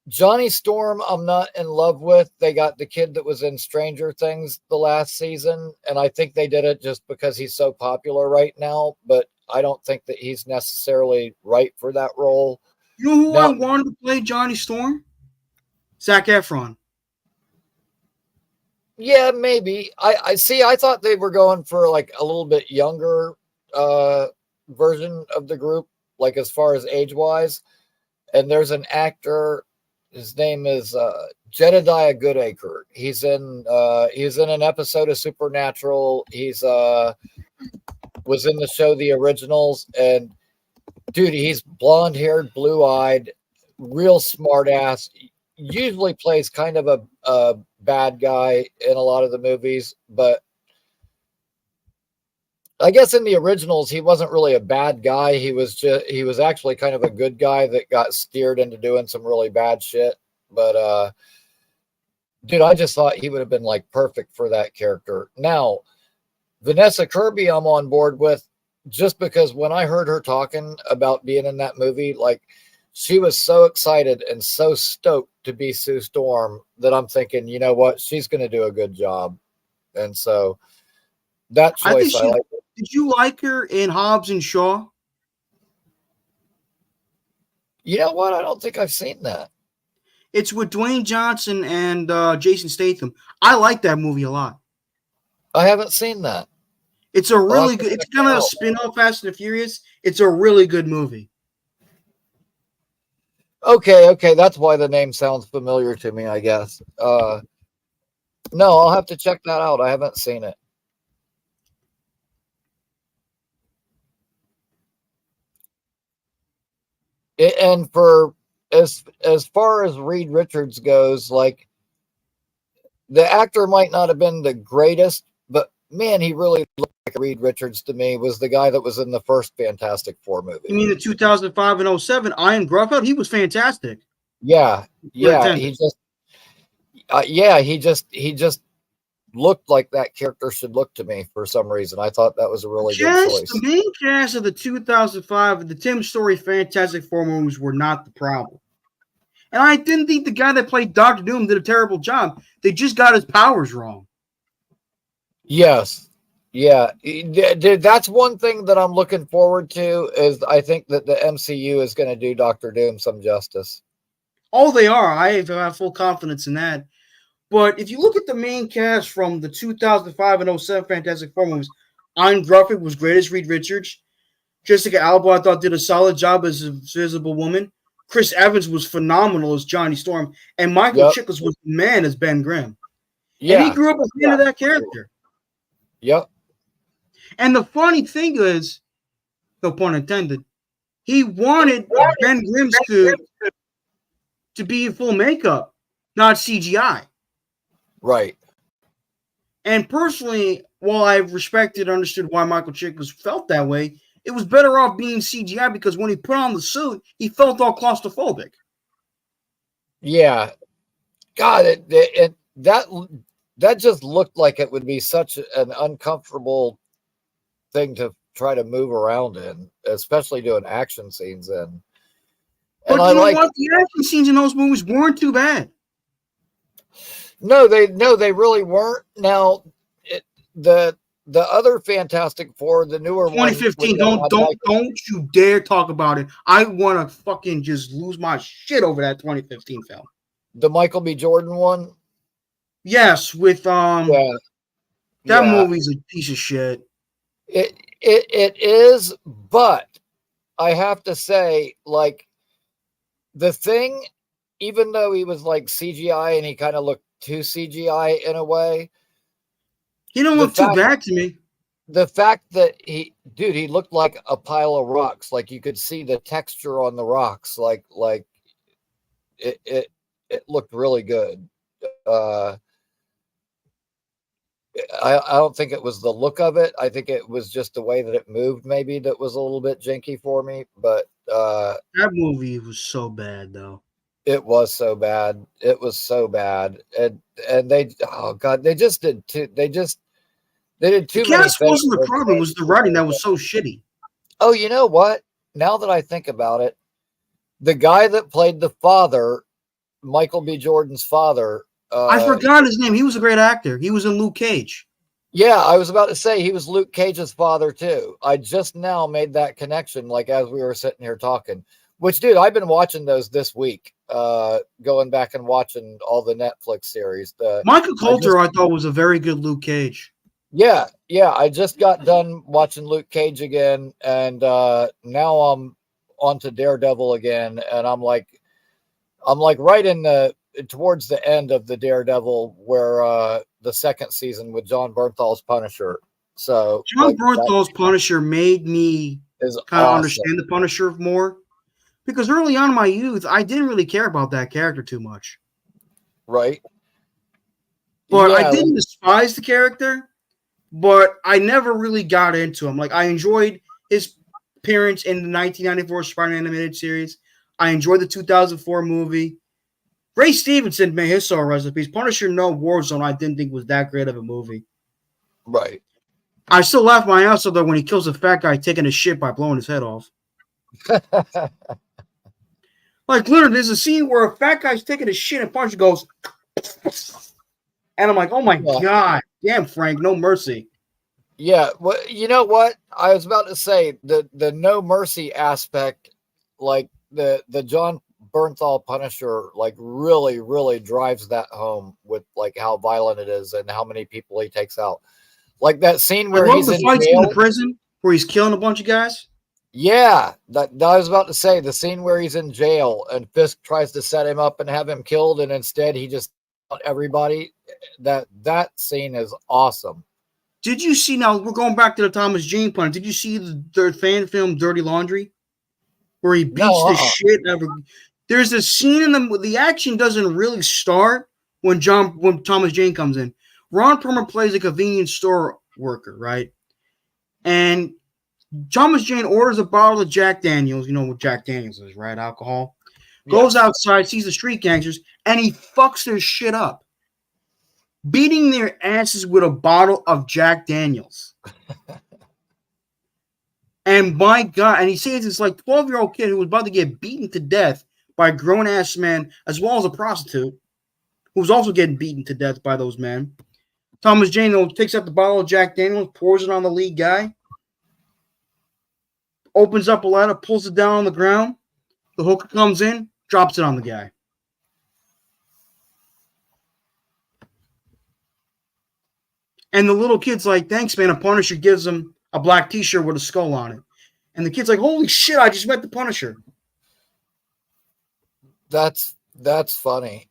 Johnny Storm, I'm not in love with. They got the kid that was in Stranger Things the last season, and I think they did it just because he's so popular right now, but I don't think that he's necessarily right for that role. You know who I wanted to play Johnny Storm? Zac Efron. Yeah, maybe. I see. I thought they were going for like a little bit younger version of the group, like as far as age wise. And there's an actor. His name is Jedediah Goodacre. He's in an episode of Supernatural. He's was in the show The Originals, and dude, he's blonde haired, blue eyed, real smart ass. Usually plays kind of a bad guy in a lot of the movies, but I guess in The Originals he wasn't really a bad guy. He was actually kind of a good guy that got steered into doing some really bad shit. But dude, I just thought he would have been like perfect for that character. Now, Vanessa Kirby, I'm on board with, just because when I heard her talking about being in that movie, like she was so excited and so stoked to be Sue Storm that I'm thinking, you know what, she's going to do a good job. And so that choice, I like. Did you like her in Hobbs and Shaw? You know what? I don't think I've seen that. It's with Dwayne Johnson and Jason Statham. I like that movie a lot. I haven't seen that. It's a really good. It's kind of a spin-off Fast and the Furious. It's a really good movie. Okay, that's why the name sounds familiar to me, I guess. No, I'll have to check that out. I haven't seen it. And for as far as Reed Richards goes, like the actor might not have been the greatest, but man, he really looked like Reed Richards to me. Was the guy that was in the first Fantastic Four movie. You mean the 2005 and 07 Ian Gruffeld? He was fantastic. Yeah, he just looked like that character should look to me for some reason. I thought that was a really good choice. The main cast of the 2005 the Tim Story Fantastic Four movies were not the problem. And I didn't think the guy that played Dr. Doom did a terrible job. They just got his powers wrong. Yes. Yeah. That's one thing that I'm looking forward to, is I think that the MCU is going to do Dr. Doom some justice. Oh, they are. I have full confidence in that. But if you look at the main cast from the 2005 and 07 Fantastic Four movies, Ian Grufford was great as Reed Richards. Jessica Alba, I thought, did a solid job as a Invisible Woman. Chris Evans was phenomenal as Johnny Storm. And Michael Chiklis was the man as Ben Grimm. Yeah. And he grew up as the end of that character. Yep. And the funny thing is, no pun intended, he wanted Ben Grimm's to be in full makeup, not CGI. Right. And personally, while I respected and understood why Michael Chiklis felt that way, it was better off being CGI, because when he put on the suit, he felt all claustrophobic. Yeah. God, that just looked like it would be such an uncomfortable thing to try to move around in, especially doing action scenes in. But you know what? The action scenes in those movies weren't too bad. No, they really weren't. Now, the other Fantastic Four, the newer 2015. Don't you dare talk about it. I want to fucking just lose my shit over that 2015 film. The Michael B. Jordan one. Yes, with that movie's a piece of shit. It is, but I have to say, like, the Thing, even though he was like CGI and he kind of looked too CGI in a way, he don't look too bad to me. The fact that he looked like a pile of rocks, like you could see the texture on the rocks, like it looked really good. I don't think it was the look of it. I think it was just the way that it moved, maybe, that was a little bit janky for me. But that movie was so bad, though. It was so bad. It was so bad, and they, oh god, they just did too. They did too many things. The cast wasn't the problem; it was the writing that was so shitty. Oh, you know what? Now that I think about it, the guy that played the father, Michael B. Jordan's father. I forgot his name. He was a great actor. He was in Luke Cage. Yeah, I was about to say he was Luke Cage's father too. I just now made that connection, like as we were sitting here talking. Which, dude, I've been watching those this week. going back and watching all the Netflix series. Michael Coulter, I thought, was a very good Luke Cage. Yeah. I just got done watching Luke Cage again, and now I'm on to Daredevil again, and I'm like right in towards the end of the Daredevil, where the second season with John Bernthal's Punisher. So John Bernthal's Punisher made me kind of understand the Punisher more, because early on in my youth, I didn't really care about that character too much. Right. But I didn't despise the character, but I never really got into him. Like, I enjoyed his appearance in the 1994 Spider-Man animated series. I enjoyed the 2004 movie. Ray Stevenson, man, his soul recipes. Punisher No Warzone, I didn't think was that great of a movie. Right. I still laugh my ass off though when he kills a fat guy taking a shit by blowing his head off. Like, literally, there's a scene where a fat guy's taking a shit and Punisher goes, and I'm like, oh my God, damn, Frank, no mercy. Yeah, well, you know what? I was about to say the no mercy aspect, like the John Bernthal Punisher, like really drives that home with like how violent it is and how many people he takes out. Like that scene where he's in jail. In the prison where he's killing a bunch of guys. Yeah, that I was about to say, the scene where he's in jail and Fisk tries to set him up and have him killed, and instead he just everybody. That scene is awesome. Did you see? Now we're going back to the Thomas Jane pun. Did you see the fan film Dirty Laundry, where he beats the shit out of? There's a scene in the action doesn't really start when Thomas Jane comes in. Ron Perlman plays a convenience store worker, right? And Thomas Jane orders a bottle of Jack Daniels. You know what Jack Daniels is, right? Alcohol. Goes outside, sees the street gangsters, and he fucks their shit up, beating their asses with a bottle of Jack Daniels. And my God, and he says it's like 12-year-old kid who was about to get beaten to death by a grown-ass man, as well as a prostitute, who was also getting beaten to death by those men. Thomas Jane, though, takes out the bottle of Jack Daniels, pours it on the lead guy, opens up a ladder, pulls it down on the ground. The hooker comes in, drops it on the guy. And the little kid's like, thanks, man. A Punisher gives him a black t-shirt with a skull on it. And the kid's like, holy shit, I just met the Punisher. That's funny.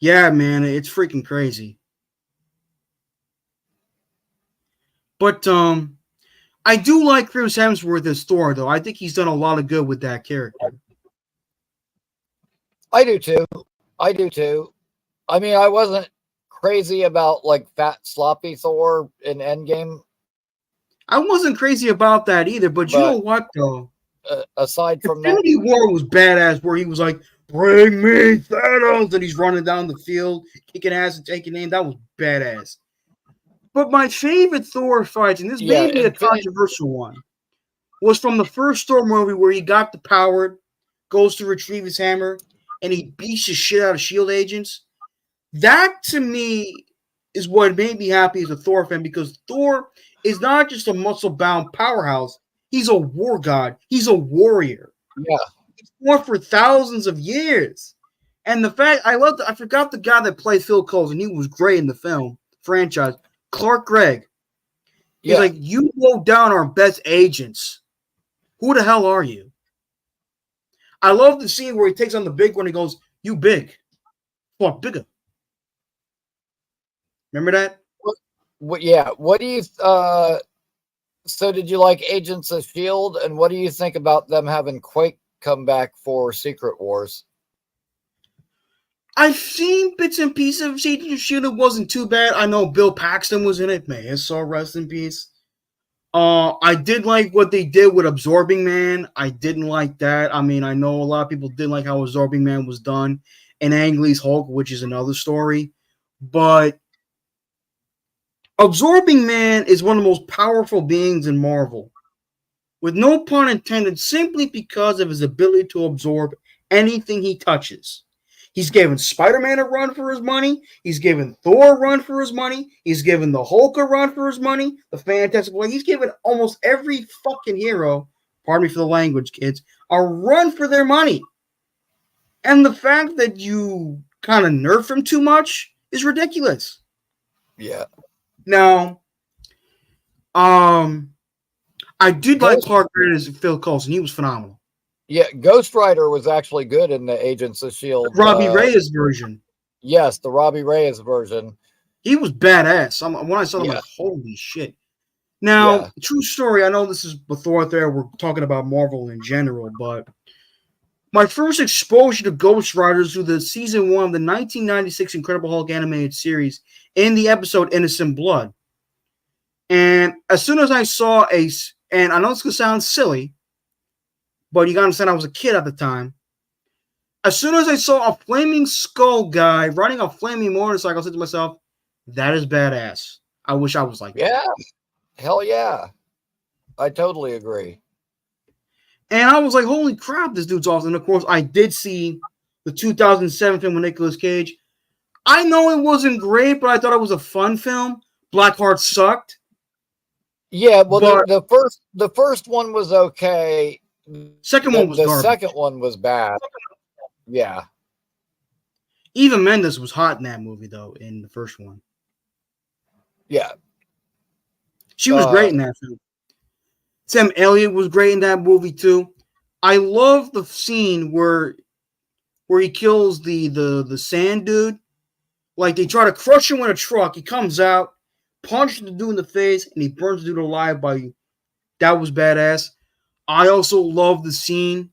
Yeah, man, it's freaking crazy. But I do like Chris Hemsworth as Thor, though. I think he's done a lot of good with that character. I do too. I mean, I wasn't crazy about like fat, sloppy Thor in Endgame. I wasn't crazy about that either, but you know what, though? Aside from Infinity War was badass, where he was like, bring me Thanos, and he's running down the field, kicking ass and taking aim. That was badass. But my favorite Thor fights, and this may be a controversial one, was from the first Thor movie where he got the power, goes to retrieve his hammer, and he beats the shit out of S.H.I.E.L.D. agents. That, to me, is what made me happy as a Thor fan, because Thor is not just a muscle-bound powerhouse. He's a war god. He's a warrior. Yeah. He's fought for thousands of years. And the fact, I forgot the guy that played Phil Coles, and he was great in the film franchise. Clark Gregg. He's like, you blow down our best agents. Who the hell are you? I love the scene where he takes on the big one and he goes, you big. What, bigger? Remember that? What do you so did you like Agents of S.H.I.E.L.D., and what do you think about them having Quake come back for Secret Wars? I've seen bits and pieces of Agents of S.H.I.E.L.D. It wasn't too bad. I know Bill Paxton was in it. May his soul rest in peace. I did like what they did with Absorbing Man. I didn't like that. I mean, I know a lot of people didn't like how Absorbing Man was done in Ang Lee's Hulk, which is another story. But Absorbing Man is one of the most powerful beings in Marvel, with no pun intended, simply because of his ability to absorb anything he touches. He's given Spider-Man a run for his money. He's given Thor a run for his money. He's given the Hulk a run for his money. The Fantastic Four. He's given almost every fucking hero pardon me for the language, kids, a run for their money. And the fact that you kind of nerf him too much is ridiculous. Yeah. Now, I did like Clark Gregg as Phil Coulson. He was phenomenal. Yeah, Ghost Rider was actually good in the Agents of S.H.I.E.L.D. Robbie Reyes version. Yes, the Robbie Reyes version. He was badass. When I saw him, I'm like, holy shit. Now, true story, I know this is before there, we're talking about Marvel in general, but my first exposure to Ghost Riders through the season 1 of the 1996 Incredible Hulk animated series in the episode Innocent Blood. And as soon as I saw and I know it's going to sound silly, but you got to understand I was a kid at the time. As soon as I saw a flaming skull guy riding a flaming motorcycle, I said to myself, that is badass. I wish I was like that. Yeah. Hell yeah. I totally agree. And I was like, holy crap, this dude's awesome. And of course, I did see the 2007 film with Nicolas Cage. I know it wasn't great, but I thought it was a fun film. Blackheart sucked. Yeah, well, the first one was okay. Second one was garbage. The second one was bad. Yeah. Eva Mendes was hot in that movie, though, in the first one. Yeah. She was great in that film. Sam Elliott was great in that movie, too. I love the scene where he kills the sand dude. Like, they try to crush him with a truck. He comes out, punches the dude in the face, and he burns the dude alive by... That was badass. I also love the scene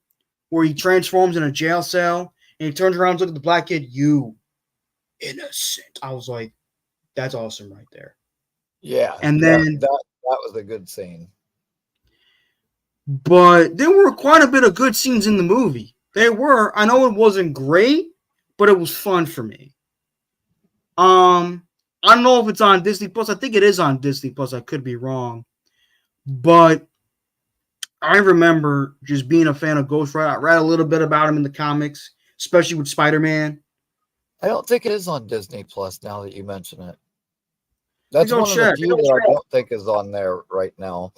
where he transforms in a jail cell, and he turns around and looks at the black kid, you innocent. I was like, that's awesome right there. Yeah. And then... That was a good scene. But there were quite a bit of good scenes in the movie. There were. I know it wasn't great, but it was fun for me. I don't know if it's on Disney Plus. I think it is on Disney Plus. I could be wrong. But I remember just being a fan of Ghost Rider. I read a little bit about him in the comics, especially with Spider-Man. I don't think it is on Disney Plus now that you mention it. That's one of check. the few that I don't think is on there right now.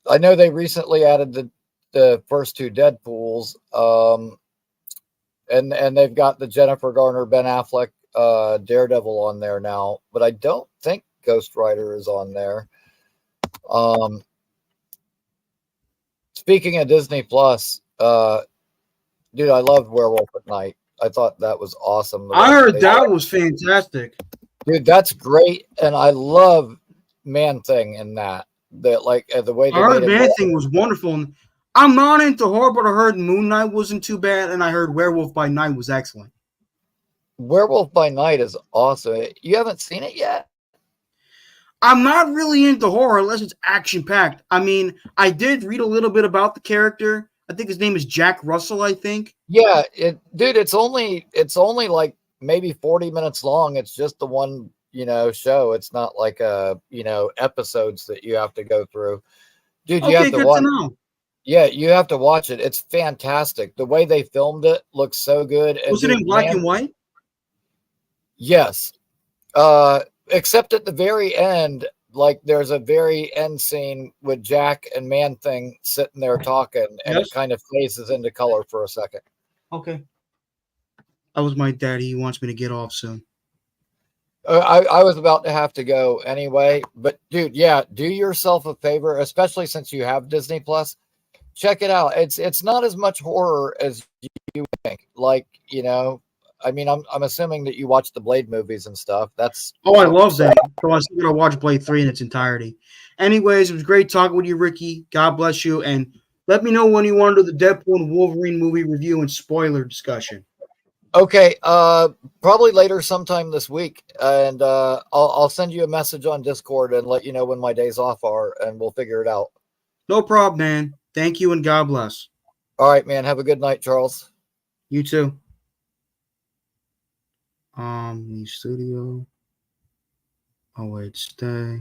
I know they recently added the first two Deadpools, and they've got the Jennifer Garner, Ben Affleck, Daredevil on there now, but I don't think Ghost Rider is on there. Speaking of Disney Plus, dude, I loved Werewolf at Night. I thought that was awesome. I heard that was fantastic. Dude, that's great, and I love Man-Thing in that. That like the way they I heard Man-Thing was wonderful. And I'm not into horror, but I heard Moon Knight wasn't too bad, and I heard Werewolf by Night was excellent. Werewolf by Night is awesome. You haven't seen it yet? I'm not really into horror unless it's action-packed. I mean, I did read a little bit about the character. I think his name is Jack Russell, I think. Yeah, dude, it's only like maybe 40 minutes long. It's just the one, show. It's not like episodes that you have to go through. Dude, you have to watch. Yeah, you have to watch it. It's fantastic. The way they filmed it looks so good. Was it in black and white? Yes. Except at the very end, like there's a very end scene with Jack and Man-Thing sitting there talking, and it kind of phases into color for a second. Okay. That was my daddy. He wants me to get off soon. I was about to have to go anyway, but dude, yeah, do yourself a favor, especially since you have Disney Plus. Check it out. It's not as much horror as you think. Like, I mean, I'm assuming that you watch the Blade movies and stuff. I love that. So I'm still gonna watch Blade 3 in its entirety. Anyways, it was great talking with you, Ricky. God bless you, and let me know when you want to do the Deadpool and Wolverine movie review and spoiler discussion. Okay, probably later sometime this week, and I'll send you a message on Discord and let you know when my days off are, and we'll figure it out. No problem, man. Thank you, and God bless. All right, man. Have a good night, Charles. You too. The studio. Oh wait, stay.